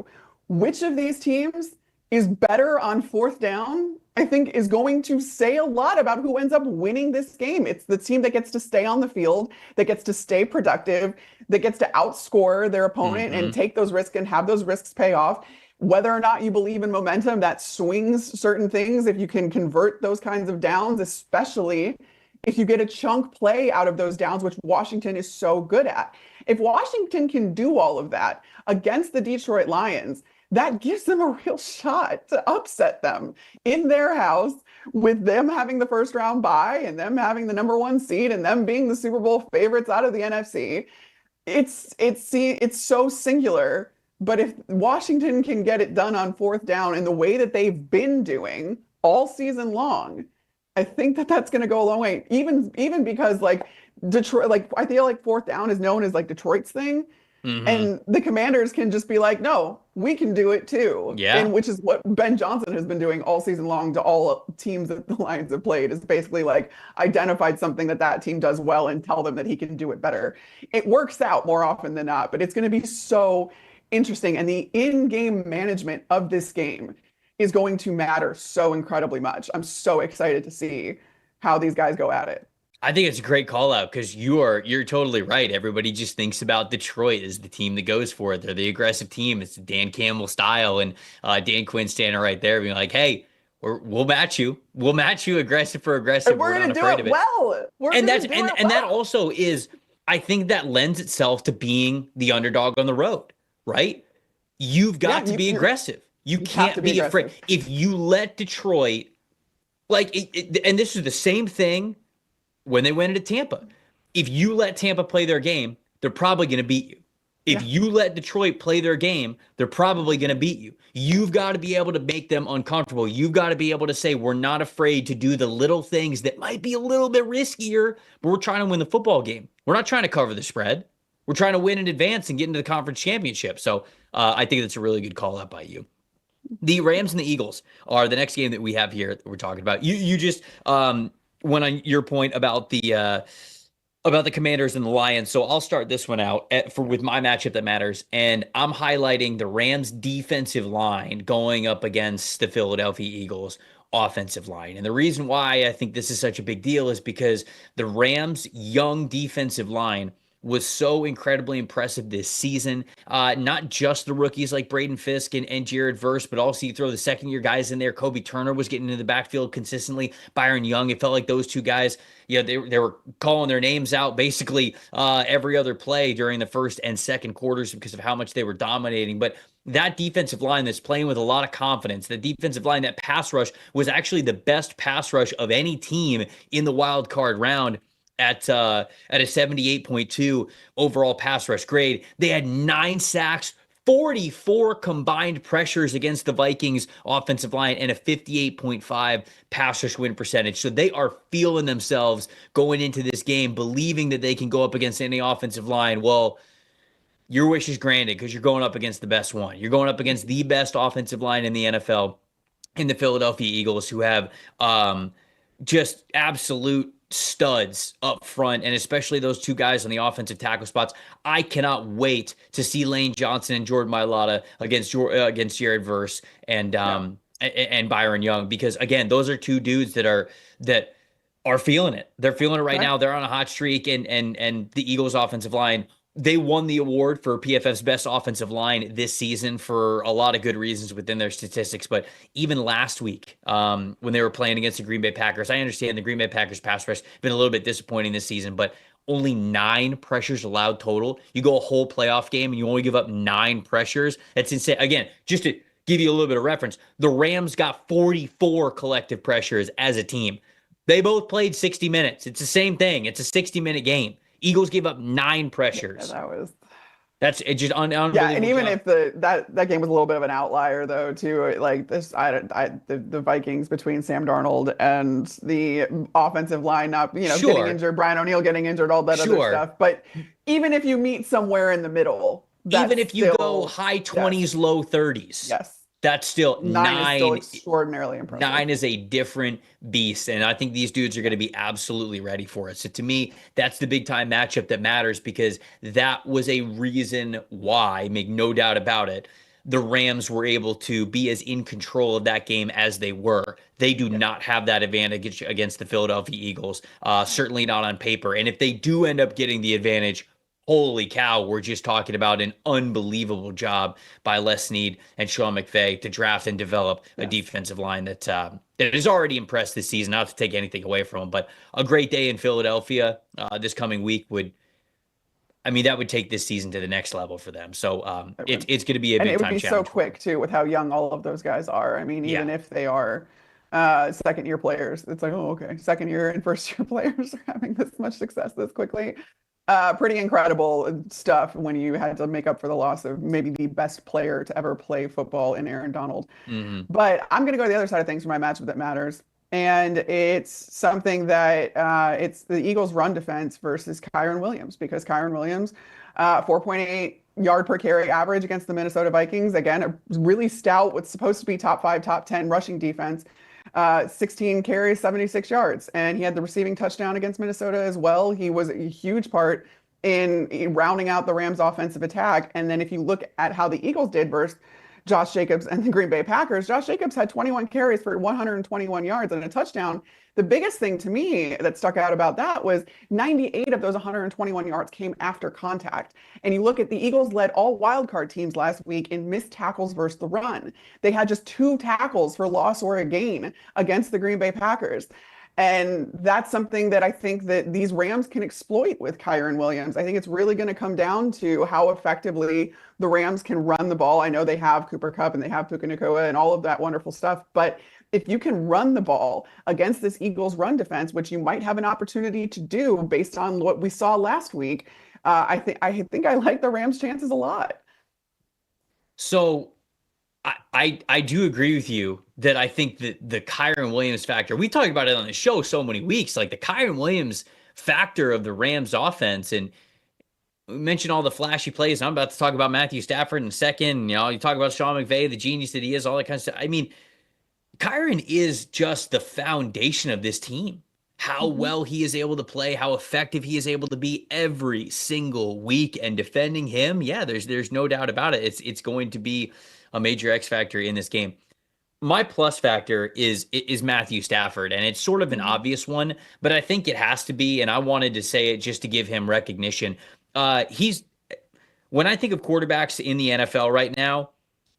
Which of these teams is better on fourth down, I think, is going to say a lot about who ends up winning this game. It's the team that gets to stay on the field, that gets to stay productive, that gets to outscore their opponent and take those risks and have those risks pay off. Whether or not you believe in momentum, that swings certain things if you can convert those kinds of downs, especially if you get a chunk play out of those downs, which Washington is so good at. If Washington can do all of that against the Detroit Lions, that gives them a real shot to upset them in their house, with them having the first round bye and them having the number 1 seed and them being the Super Bowl favorites out of the NFC. It's so singular. But if Washington can get it done on fourth down in the way that they've been doing all season long, I think that that's going to go a long way. Even because like Detroit, I feel like fourth down is known as like Detroit's thing. Mm-hmm. And the Commanders can just be like, no, we can do it too. Yeah. And which is what Ben Johnson has been doing all season long to all teams that the Lions have played, is basically like identified something that that team does well and tell them that he can do it better. It works out more often than not, but it's going to be so interesting. And the in-game management of this game is going to matter so incredibly much. I'm so excited to see how these guys go at it. I think it's a great call out because you're totally right. Everybody just thinks about Detroit as the team that goes for it. They're the aggressive team. It's the Dan Campbell style, and Dan Quinn standing right there being like, "Hey, we'll match you. We'll match you aggressive for aggressive. And we're We're going not to do afraid it of it." well. We're And going that's to do it and that well. also is, I think that lends itself to being the underdog on the road, right? You've got to Yeah, be aggressive. You you have to can't be be afraid. aggressive. If you let Detroit, and this is the same thing when they went into Tampa. If you let Tampa play their game, they're probably going to beat you. If Yeah. you let Detroit play their game, they're probably going to beat you. You've got to be able to make them uncomfortable. You've got to be able to say, we're not afraid to do the little things that might be a little bit riskier, but we're trying to win the football game. We're not trying to cover the spread. We're trying to win in advance and get into the conference championship. So I think that's a really good call out by you. The Rams and the Eagles are the next game that we have here that we're talking about. You just went on your point about the Commanders and the Lions. So I'll start this one out with my matchup that matters. And I'm highlighting the Rams defensive line going up against the Philadelphia Eagles offensive line. And the reason why I think this is such a big deal is because the Rams' young defensive line was so incredibly impressive this season. Not just the rookies like Braden Fisk and Jared Verse, but also you throw the second-year guys in there. Kobe Turner was getting into the backfield consistently. Byron Young, it felt like those two guys, they were calling their names out basically every other play during the first and second quarters because of how much they were dominating. But that defensive line that's playing with a lot of confidence, the defensive line, that pass rush was actually the best pass rush of any team in the wild card round at a 78.2 overall pass rush grade. They had 9 sacks, 44 combined pressures against the Vikings offensive line, and a 58.5 pass rush win percentage. So they are feeling themselves going into this game, believing that they can go up against any offensive line. Well, your wish is granted because you're going up against the best one. You're going up against the best offensive line in the NFL, in the Philadelphia Eagles, who have just absolute studs up front, and especially those two guys on the offensive tackle spots. I cannot wait to see Lane Johnson and Jordan Mailata against Jared Verse and Byron Young, because again, those are two dudes that are feeling it. They're feeling it right now. They're on a hot streak, and the Eagles offensive line, they won the award for PFF's best offensive line this season for a lot of good reasons within their statistics. But even last week, when they were playing against the Green Bay Packers, I understand the Green Bay Packers pass rush has been a little bit disappointing this season, but only 9 pressures allowed total. You go a whole playoff game and you only give up 9 pressures. That's insane. Again, just to give you a little bit of reference, the Rams got 44 collective pressures as a team. They both played 60 minutes. It's the same thing. It's a 60-minute game. Eagles gave up 9 pressures. Yeah, that's it. Just unbelievable. Yeah, and even if that game was a little bit of an outlier though too, like this, the Vikings, between Sam Darnold and the offensive line not getting injured, Brian O'Neill getting injured, all that other stuff. But even if you meet somewhere in the middle, even if you go high 20s, low 30s, yes. That's still 9 is still extraordinarily impressive. 9 is a different beast, and I think these dudes are going to be absolutely ready for it. So to me, that's the big time matchup that matters, because that was a reason why, make no doubt about it, the Rams were able to be as in control of that game as they were. They do not have that advantage against the Philadelphia Eagles, certainly not on paper. And if they do end up getting the advantage, holy cow, we're just talking about an unbelievable job by Les Snead and Sean McVay to draft and develop a defensive line that has already impressed this season. Not to take anything away from them, but a great day in Philadelphia this coming week would take this season to the next level for them. So it's going to be a big time challenge. And it would be so quick too, with how young all of those guys are. I mean, even if they are second-year players, it's like, oh, okay, second-year and first-year players are having this much success this quickly. Pretty incredible stuff when you had to make up for the loss of maybe the best player to ever play football in Aaron Donald. Mm-hmm. But I'm going to go to the other side of things for my matchup that matters. And it's something that it's the Eagles' run defense versus Kyren Williams, because Kyren Williams, 4.8 yard per carry average against the Minnesota Vikings. Again, a really stout, what's supposed to be top 5, top 10 rushing defense. 16 carries, 76 yards. And he had the receiving touchdown against Minnesota as well. He was a huge part in rounding out the Rams' offensive attack. And then if you look at how the Eagles did versus Josh Jacobs and the Green Bay Packers, Josh Jacobs had 21 carries for 121 yards and a touchdown. The biggest thing to me that stuck out about that was 98 of those 121 yards came after contact. And you look at the Eagles led all wildcard teams last week in missed tackles versus the run. They had just 2 tackles for loss or a gain against the Green Bay Packers. And that's something that I think that these Rams can exploit with Kyren Williams. I think it's really going to come down to how effectively the Rams can run the ball. I know they have Cooper Kupp and they have Puka Nacua and all of that wonderful stuff, but if you can run the ball against this Eagles run defense, which you might have an opportunity to do based on what we saw last week, I think I like the Rams' chances a lot. So I do agree with you that I think that the Kyren Williams factor, we talked about it on the show so many weeks, like the Kyren Williams factor of the Rams offense. And we mentioned all the flashy plays. I'm about to talk about Matthew Stafford in a second. You know, you talk about Sean McVay, the genius that he is, all that kind of stuff. I mean, Kyren is just the foundation of this team. How well he is able to play, how effective he is able to be every single week, and defending him, yeah, there's no doubt about it. It's going to be a major X factor in this game. My plus factor is Matthew Stafford, and it's sort of an obvious one, but I think it has to be, and I wanted to say it just to give him recognition. When I think of quarterbacks in the NFL right now,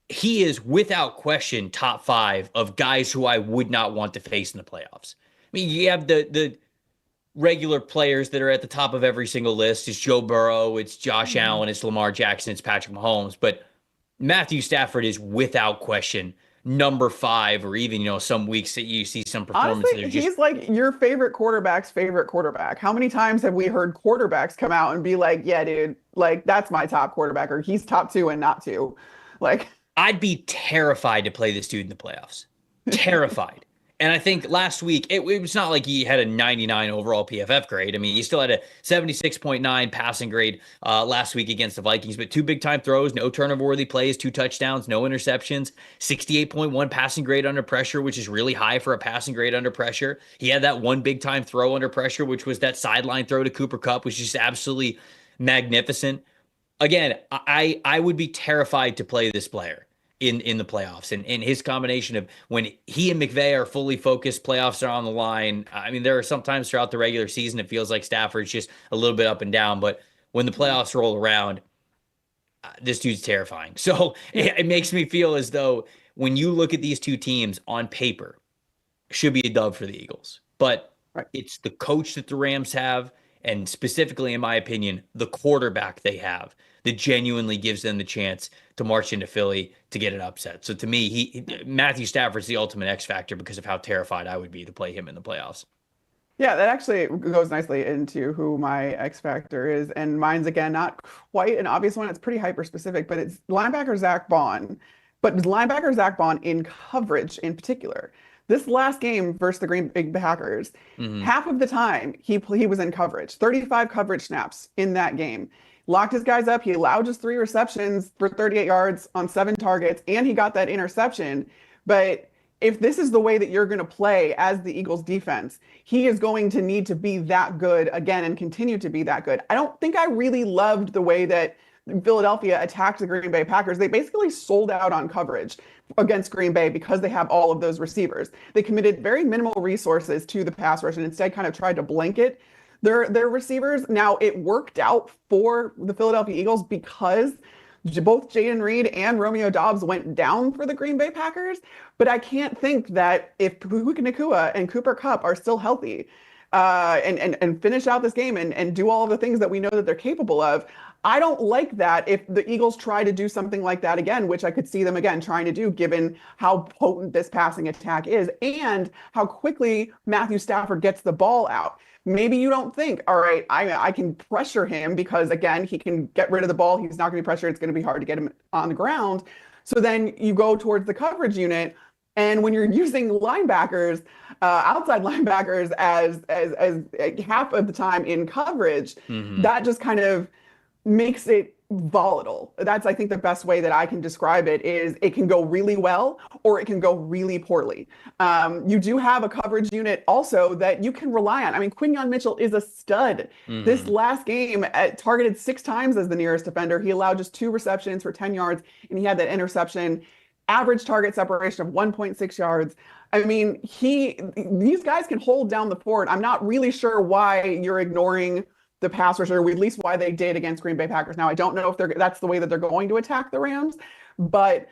he is without question top 5 of guys who I would not want to face in the playoffs. I mean, you have the regular players that are at the top of every single list. It's Joe Burrow, it's Josh Allen, it's Lamar Jackson, it's Patrick Mahomes, but Matthew Stafford is without question number 5, or even, you know, some weeks that you see some performances. Honestly, he's like your favorite quarterback's favorite quarterback. How many times have we heard quarterbacks come out and be like, yeah, dude, like that's my top quarterback, or he's top 2 and not 2. Like, I'd be terrified to play this dude in the playoffs. Terrified. And I think last week, it was not like he had a 99 overall PFF grade. I mean, he still had a 76.9 passing grade last week against the Vikings, but 2 big-time throws, no turnover-worthy plays, 2 touchdowns, no interceptions, 68.1 passing grade under pressure, which is really high for a passing grade under pressure. He had that 1 big-time throw under pressure, which was that sideline throw to Cooper Kupp, which is just absolutely magnificent. Again, I would be terrified to play this player in the playoffs, and his combination of when he and McVay are fully focused, playoffs are on the line. I mean, there are sometimes throughout the regular season it feels like Stafford's just a little bit up and down, but when the playoffs roll around, this dude's terrifying. So it makes me feel as though when you look at these two teams on paper, should be a dub for the Eagles, but it's the coach that the Rams have, and specifically, in my opinion, the quarterback they have that genuinely gives them the chance to march into Philly to get an upset. So to me, Matthew Stafford's the ultimate X factor because of how terrified I would be to play him in the playoffs. Yeah, that actually goes nicely into who my X factor is. And mine's, again, not quite an obvious one. It's pretty hyper specific, but it's linebacker Zach Bond. But linebacker Zach Bond in coverage in particular. This last game versus the Green Bay Packers, half of the time he was in coverage, 35 coverage snaps in that game. Locked his guys up. He allowed just 3 receptions for 38 yards on 7 targets, and he got that interception. But if this is the way that you're going to play as the Eagles defense, he is going to need to be that good again and continue to be that good. I don't think I really loved the way that Philadelphia attacked the Green Bay Packers. They basically sold out on coverage against Green Bay because they have all of those receivers. They committed very minimal resources to the pass rush and instead kind of tried to blanket their receivers. Now, it worked out for the Philadelphia Eagles because both Jayden Reed and Romeo Doubs went down for the Green Bay Packers. But I can't think that if Puka Nacua and Cooper Kupp are still healthy and finish out this game and do all of the things that we know that they're capable of, I don't like that if the Eagles try to do something like that again, which I could see them again trying to do given how potent this passing attack is and how quickly Matthew Stafford gets the ball out. Maybe you don't think, all right, I can pressure him because, again, he can get rid of the ball. He's not going to be pressured. It's going to be hard to get him on the ground. So then you go towards the coverage unit. And when you're using linebackers, outside linebackers as half of the time in coverage, Hmm. that just kind of makes it volatile. That's, I think, the best way that I can describe it is it can go really well or it can go really poorly. You do have a coverage unit also that you can rely on. I mean, Quinyon Mitchell is a stud. This Hmm. last game targeted 6 times as the nearest defender. He allowed just 2 receptions for 10 yards, and he had that interception. Average target separation of 1.6 yards. I mean, these guys can hold down the fort. I'm not really sure why you're ignoring the pass rusher, or at least why they did against Green Bay Packers. Now, I don't know if that's the way that they're going to attack the Rams, but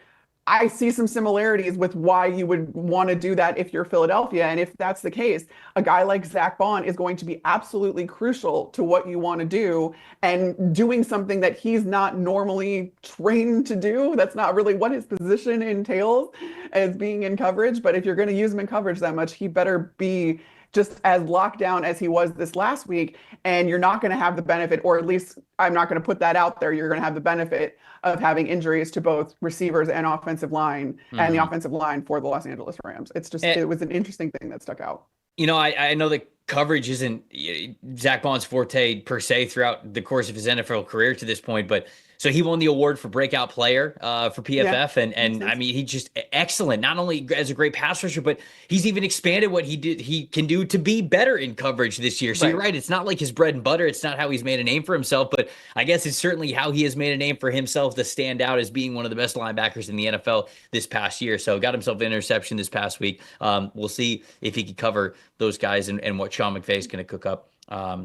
I see some similarities with why you would want to do that if you're Philadelphia. And if that's the case, a guy like Zach Bond is going to be absolutely crucial to what you want to do and doing something that he's not normally trained to do. That's not really what his position entails as being in coverage. But if you're going to use him in coverage that much, he better be just as locked down as he was this last week. And you're not going to have the benefit, or at least I'm not going to put that out there. You're going to have the benefit of having injuries to both receivers and offensive line and the Hmm. offensive line for the Los Angeles Rams. It was an interesting thing that stuck out. I know that coverage isn't Zach Bond's forte per se throughout the course of his NFL career to this point, but so he won the award for breakout player for Yeah, PFF, makes and I sense. mean he just excellent, not only as a great pass rusher, but he's even expanded what he can do to be better in coverage this year. So you're Right. right, it's not like his bread and butter, it's not how he's made a name for himself, but I guess it's certainly how he has made a name for himself to stand out as being one of the best linebackers in the NFL this past year. So got himself an interception this past week. We'll see if he can cover those guys and what Sean McVay is going to cook up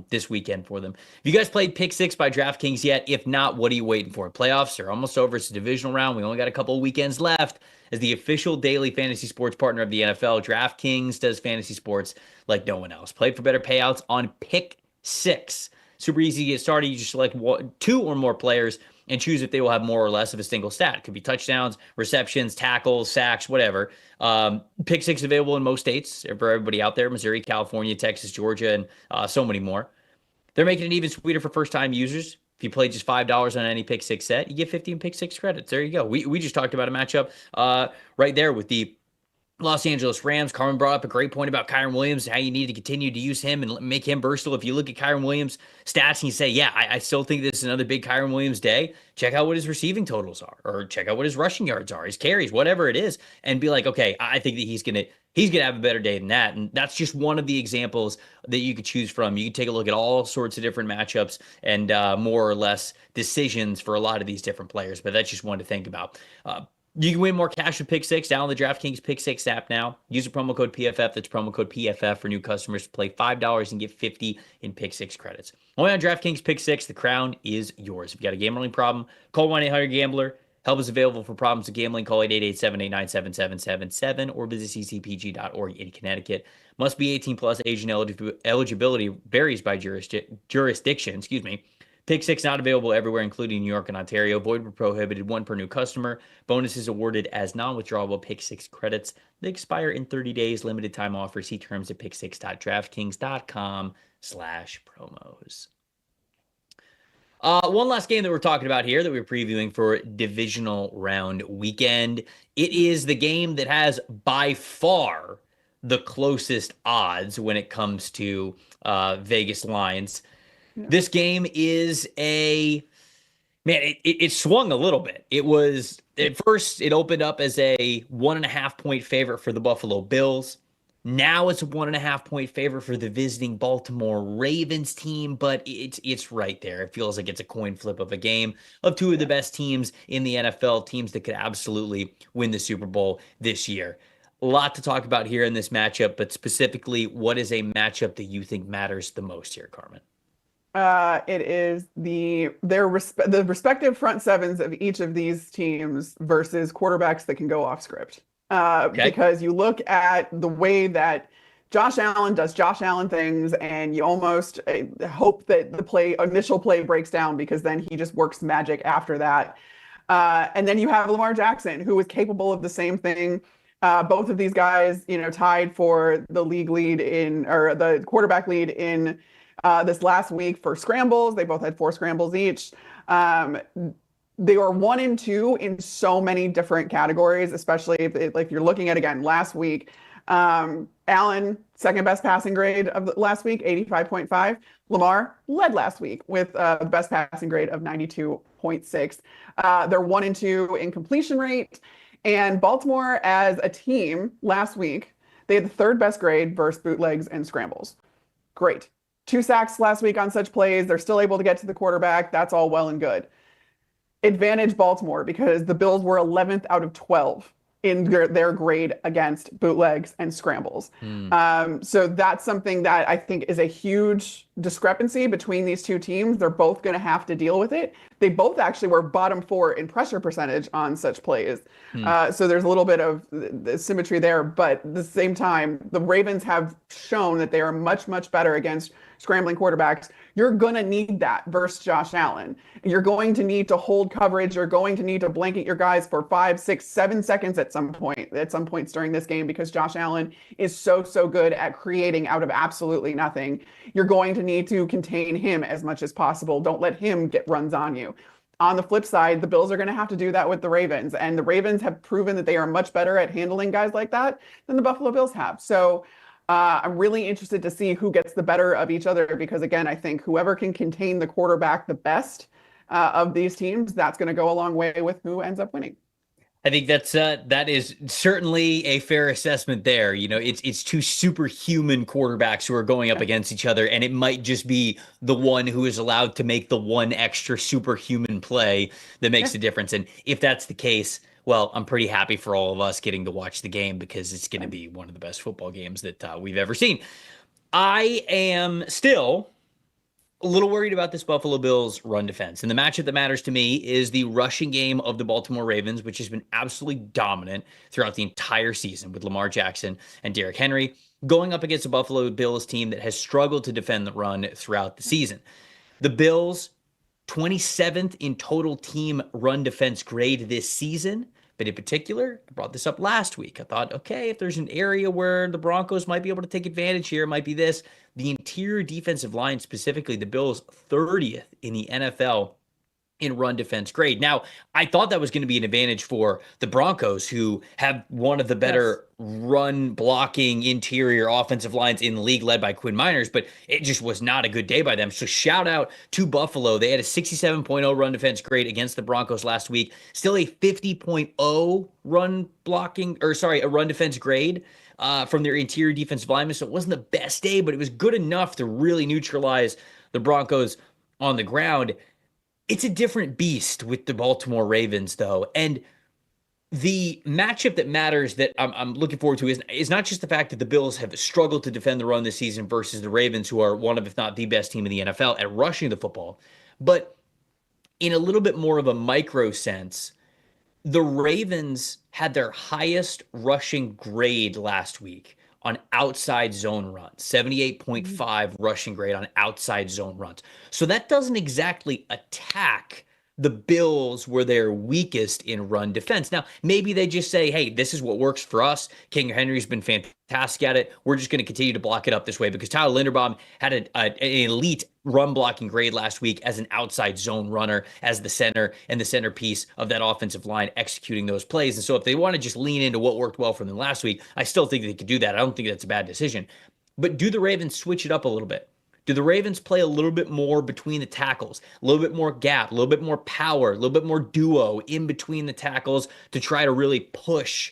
this weekend for them. Have you guys played Pick Six by DraftKings yet? If not, what are you waiting for? Playoffs are almost over. It's a divisional round. We only got a couple of weekends left. As the official daily fantasy sports partner of the NFL, DraftKings does fantasy sports like no one else. Play for better payouts on Pick Six. Super easy to get started. You just select two or more players and choose if they will have more or less of a single stat. It could be touchdowns, receptions, tackles, sacks, whatever. Pick Six available in most states for everybody out there: Missouri, California, Texas, Georgia, and so many more. They're making it even sweeter for first-time users. If you play just $5 on any Pick Six set, you get 15 Pick Six credits. There you go. We just talked about a matchup right there with the Los Angeles Rams. Carmen brought up a great point about Kyren Williams, how you need to continue to use him and make him versatile. If you look at Kyren Williams' stats and you say, yeah, I still think this is another big Kyren Williams day, check out what his receiving totals are, or check out what his rushing yards are, his carries, whatever it is, and be like, okay, I think that he's gonna have a better day than that. And that's just one of the examples that you could choose from. You can take a look at all sorts of different matchups and more or less decisions for a lot of these different players, but that's just one to think about. You can win more cash with Pick Six. Download the DraftKings Pick Six app now. Use the promo code PFF. That's promo code PFF for new customers. Play $5 and get 50 in Pick Six credits. Only on DraftKings Pick Six. The crown is yours. If you got a gambling problem, call 1-800-GAMBLER. Help is available for problems with gambling. Call 888-789-7777 or visit ccpg.org in Connecticut. Must be 18 plus. Age and eligibility varies by jurisdiction. Excuse me. Pick Six not available everywhere, including New York and Ontario. Void where prohibited. One per new customer. Bonuses awarded as non-withdrawable Pick Six credits. They expire in 30 days. Limited time offer. See terms at picksix.draftkings.com/promos. One last game that we're talking about here that we're previewing for Divisional Round weekend. It is the game that has by far the closest odds when it comes to Vegas lines. Yeah. This game is it swung a little bit. It was at first it opened up as a 1.5 point favorite for the Buffalo Bills. Now it's a 1.5 point favorite for the visiting Baltimore Ravens team, but it's right there. It feels like it's a coin flip of a game of two of the best teams in the NFL, teams that could absolutely win the Super Bowl this year. A lot to talk about here in this matchup, but specifically, what is a matchup that you think matters the most here, Carmen? It is the respective front sevens of each of these teams versus quarterbacks that can go off script. Okay. Because you look at the way that Josh Allen does Josh Allen things, and you almost hope that the initial play breaks down because then he just works magic after that. And then you have Lamar Jackson, who is capable of the same thing. Both of these guys, tied for the league lead or the quarterback lead in this last week for scrambles. They both had 4 scrambles each. they are 1 and 2 in so many different categories, especially if you're looking at again last week. Allen, second best passing grade of last week, 85.5. Lamar led last week with the best passing grade of 92.6. They're 1 and 2 in completion rate. And Baltimore as a team last week, they had the third best grade versus bootlegs and scrambles. Great. 2 sacks last week on such plays. They're still able to get to the quarterback. That's all well and good. Advantage Baltimore because the Bills were 11th out of 12 in their grade against bootlegs and scrambles. So that's something that I think is a huge discrepancy between these two teams. They're both going to have to deal with it. They both actually were bottom 4 in pressure percentage on such plays. So there's a little bit of symmetry there. But at the same time, the Ravens have shown that they are much, much better against scrambling quarterbacks. You're going to need that versus Josh Allen. You're going to need to hold coverage. You're going to need to blanket your guys for 5, 6, 7 seconds at some points during this game because Josh Allen is so good at creating out of absolutely nothing. You're going to need to contain him as much as possible. Don't let him get runs on you. On the flip side, the Bills are going to have to do that with the Ravens, and the Ravens have proven that they are much better at handling guys like that than the Buffalo Bills have. So I'm really interested to see who gets the better of each other because, again, I think whoever can contain the quarterback the best of these teams, that's going to go a long way with who ends up winning. I think that is certainly a fair assessment there. You know, it's two superhuman quarterbacks who are going up against each other, and it might just be the one who is allowed to make the one extra superhuman play that makes a difference. And if that's the case, well, I'm pretty happy for all of us getting to watch the game because it's going to be one of the best football games that we've ever seen. I am still a little worried about this Buffalo Bills run defense. And the matchup that matters to me is the rushing game of the Baltimore Ravens, which has been absolutely dominant throughout the entire season with Lamar Jackson and Derrick Henry going up against a Buffalo Bills team that has struggled to defend the run throughout the season. The Bills, 27th in total team run defense grade this season. But in particular, I brought this up last week. I thought, okay, if there's an area where the Broncos might be able to take advantage here, it might be this. The interior defensive line, specifically the Bills, 30th in the NFL in run defense grade. Now, I thought that was going to be an advantage for the Broncos, who have one of the better run blocking interior offensive lines in the league, led by Quinn Miners, but it just was not a good day by them. So shout out to Buffalo. They had a 67.0 run defense grade against the Broncos last week. Still a 50.0 a run defense grade from their interior defensive linemen. So it wasn't the best day, but it was good enough to really neutralize the Broncos on the ground. It's a different beast with the Baltimore Ravens, though. And the matchup that matters that I'm looking forward to is not just the fact that the Bills have struggled to defend the run this season versus the Ravens, who are one of, if not the best team in the NFL at rushing the football, but in a little bit more of a micro sense, the Ravens had their highest rushing grade last week on outside zone runs, 78.5 rushing grade on outside zone runs. So that doesn't exactly attack the Bills where they're weakest in run defense. Now, maybe they just say, hey, this is what works for us. King Henry's been fantastic at it. We're just going to continue to block it up this way because Tyler Linderbaum had an elite run blocking grade last week as an outside zone runner, as the center and the centerpiece of that offensive line executing those plays. And so if they want to just lean into what worked well for them last week, I still think they could do that. I don't think that's a bad decision. But do the Ravens switch it up a little bit? Do the Ravens play a little bit more between the tackles, a little bit more gap, a little bit more power, a little bit more duo in between the tackles to try to really push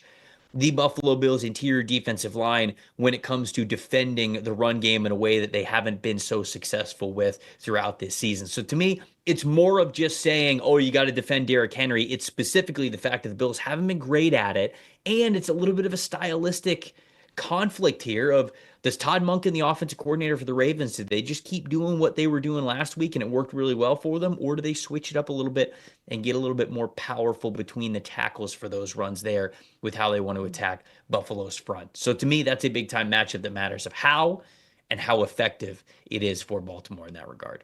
the Buffalo Bills interior defensive line when it comes to defending the run game in a way that they haven't been so successful with throughout this season? So to me, it's more of just saying, oh, you got to defend Derrick Henry. It's specifically the fact that the Bills haven't been great at it. And it's a little bit of a stylistic conflict here of, does Todd Monken, the offensive coordinator for the Ravens, did they just keep doing what they were doing last week and it worked really well for them? Or do they switch it up a little bit and get a little bit more powerful between the tackles for those runs there with how they want to attack Buffalo's front? So to me, that's a big time matchup that matters of how and how effective it is for Baltimore in that regard.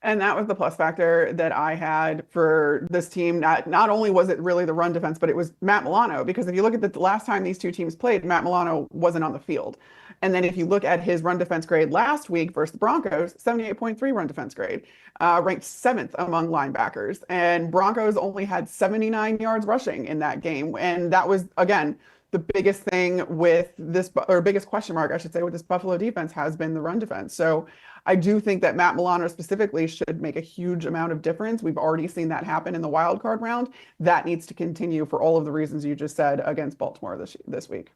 And that was the plus factor that I had for this team. Not only was it really the run defense, but it was Matt Milano. Because if you look at the last time these two teams played, Matt Milano wasn't on the field. And then if you look at his run defense grade last week versus the Broncos, 78.3 run defense grade, ranked seventh among linebackers. And Broncos only had 79 yards rushing in that game. And that was, again, the biggest thing with this, or biggest question mark, I should say, with this Buffalo defense has been the run defense. So I do think that Matt Milano specifically should make a huge amount of difference. We've already seen that happen in the wild card round. That needs to continue for all of the reasons you just said against Baltimore this week.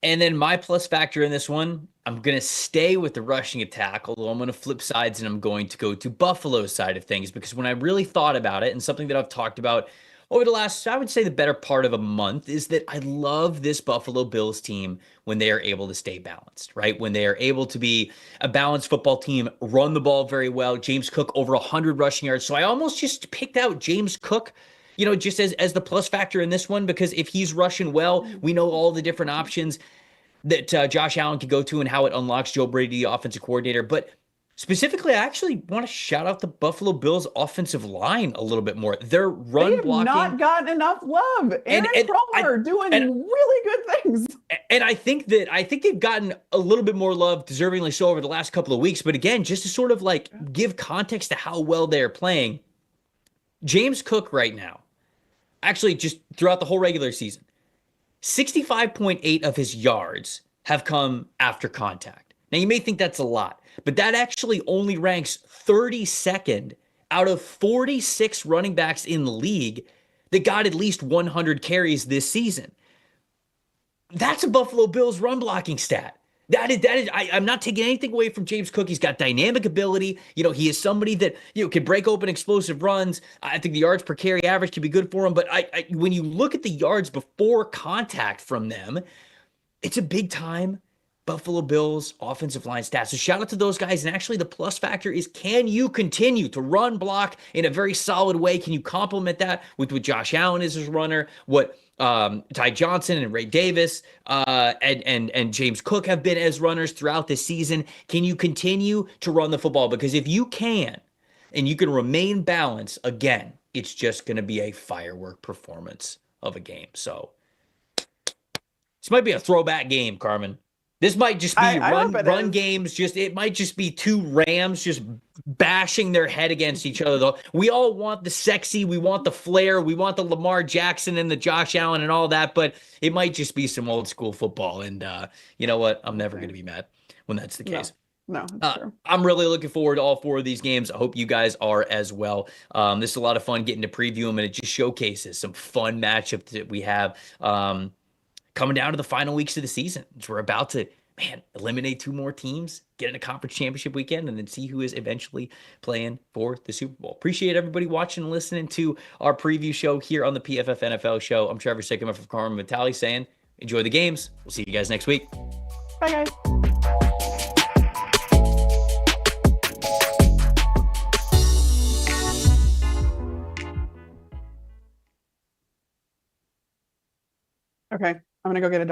And then my plus factor in this one, I'm going to stay with the rushing attack, although I'm going to flip sides and I'm going to go to Buffalo's side of things, because when I really thought about it, and something that I've talked about over the last, I would say the better part of a month, is that I love this Buffalo Bills team when they are able to stay balanced, right? When they are able to be a balanced football team, run the ball very well. James Cook over 100 rushing yards. So I almost just picked out James Cook, just as the plus factor in this one, because if he's rushing well, we know all the different options that Josh Allen could go to and how it unlocks Joe Brady, the offensive coordinator. But specifically, I actually want to shout out the Buffalo Bills offensive line a little bit more. Their run blocking, not gotten enough love. Aaron Cromer doing really good things. And I think they've gotten a little bit more love, deservingly so, over the last couple of weeks. But again, just to sort of give context to how well they're playing, James Cook right now, actually just throughout the whole regular season, 65.8 of his yards have come after contact. Now, you may think that's a lot, but that actually only ranks 32nd out of 46 running backs in the league that got at least 100 carries this season. That's a Buffalo Bills run blocking stat. I'm not taking anything away from James Cook. He's got dynamic ability. He is somebody that can break open explosive runs. I think the yards per carry average can be good for him. But when you look at the yards before contact from them, it's a big time Buffalo Bills offensive line stats. So shout out to those guys. And actually, the plus factor is, can you continue to run block in a very solid way? Can you complement that with what Josh Allen is as a runner? What Ty Johnson and Ray Davis and James Cook have been as runners throughout this season? Can you continue to run the football? Because if you can, and you can remain balanced, again, it's just going to be a firework performance of a game. So this might be a throwback game, Carmen. This might just be run games. It might just be two Rams just bashing their head against each other, though. We all want the sexy, we want the flair, we want the Lamar Jackson and the Josh Allen and all that, but it might just be some old school football. And you know what? I'm never going to be mad when that's the case. No, that's true. I'm really looking forward to all four of these games. I hope you guys are as well. This is a lot of fun getting to preview them, and it just showcases some fun matchups that we have coming down to the final weeks of the season. We're about to, eliminate two more teams, get in a conference championship weekend, and then see who is eventually playing for the Super Bowl. Appreciate everybody watching and listening to our preview show here on the PFF NFL show. I'm Trevor Sikkema from Carmen Vitali saying, enjoy the games. We'll see you guys next week. Bye, guys. Okay, I'm going to go get a dog.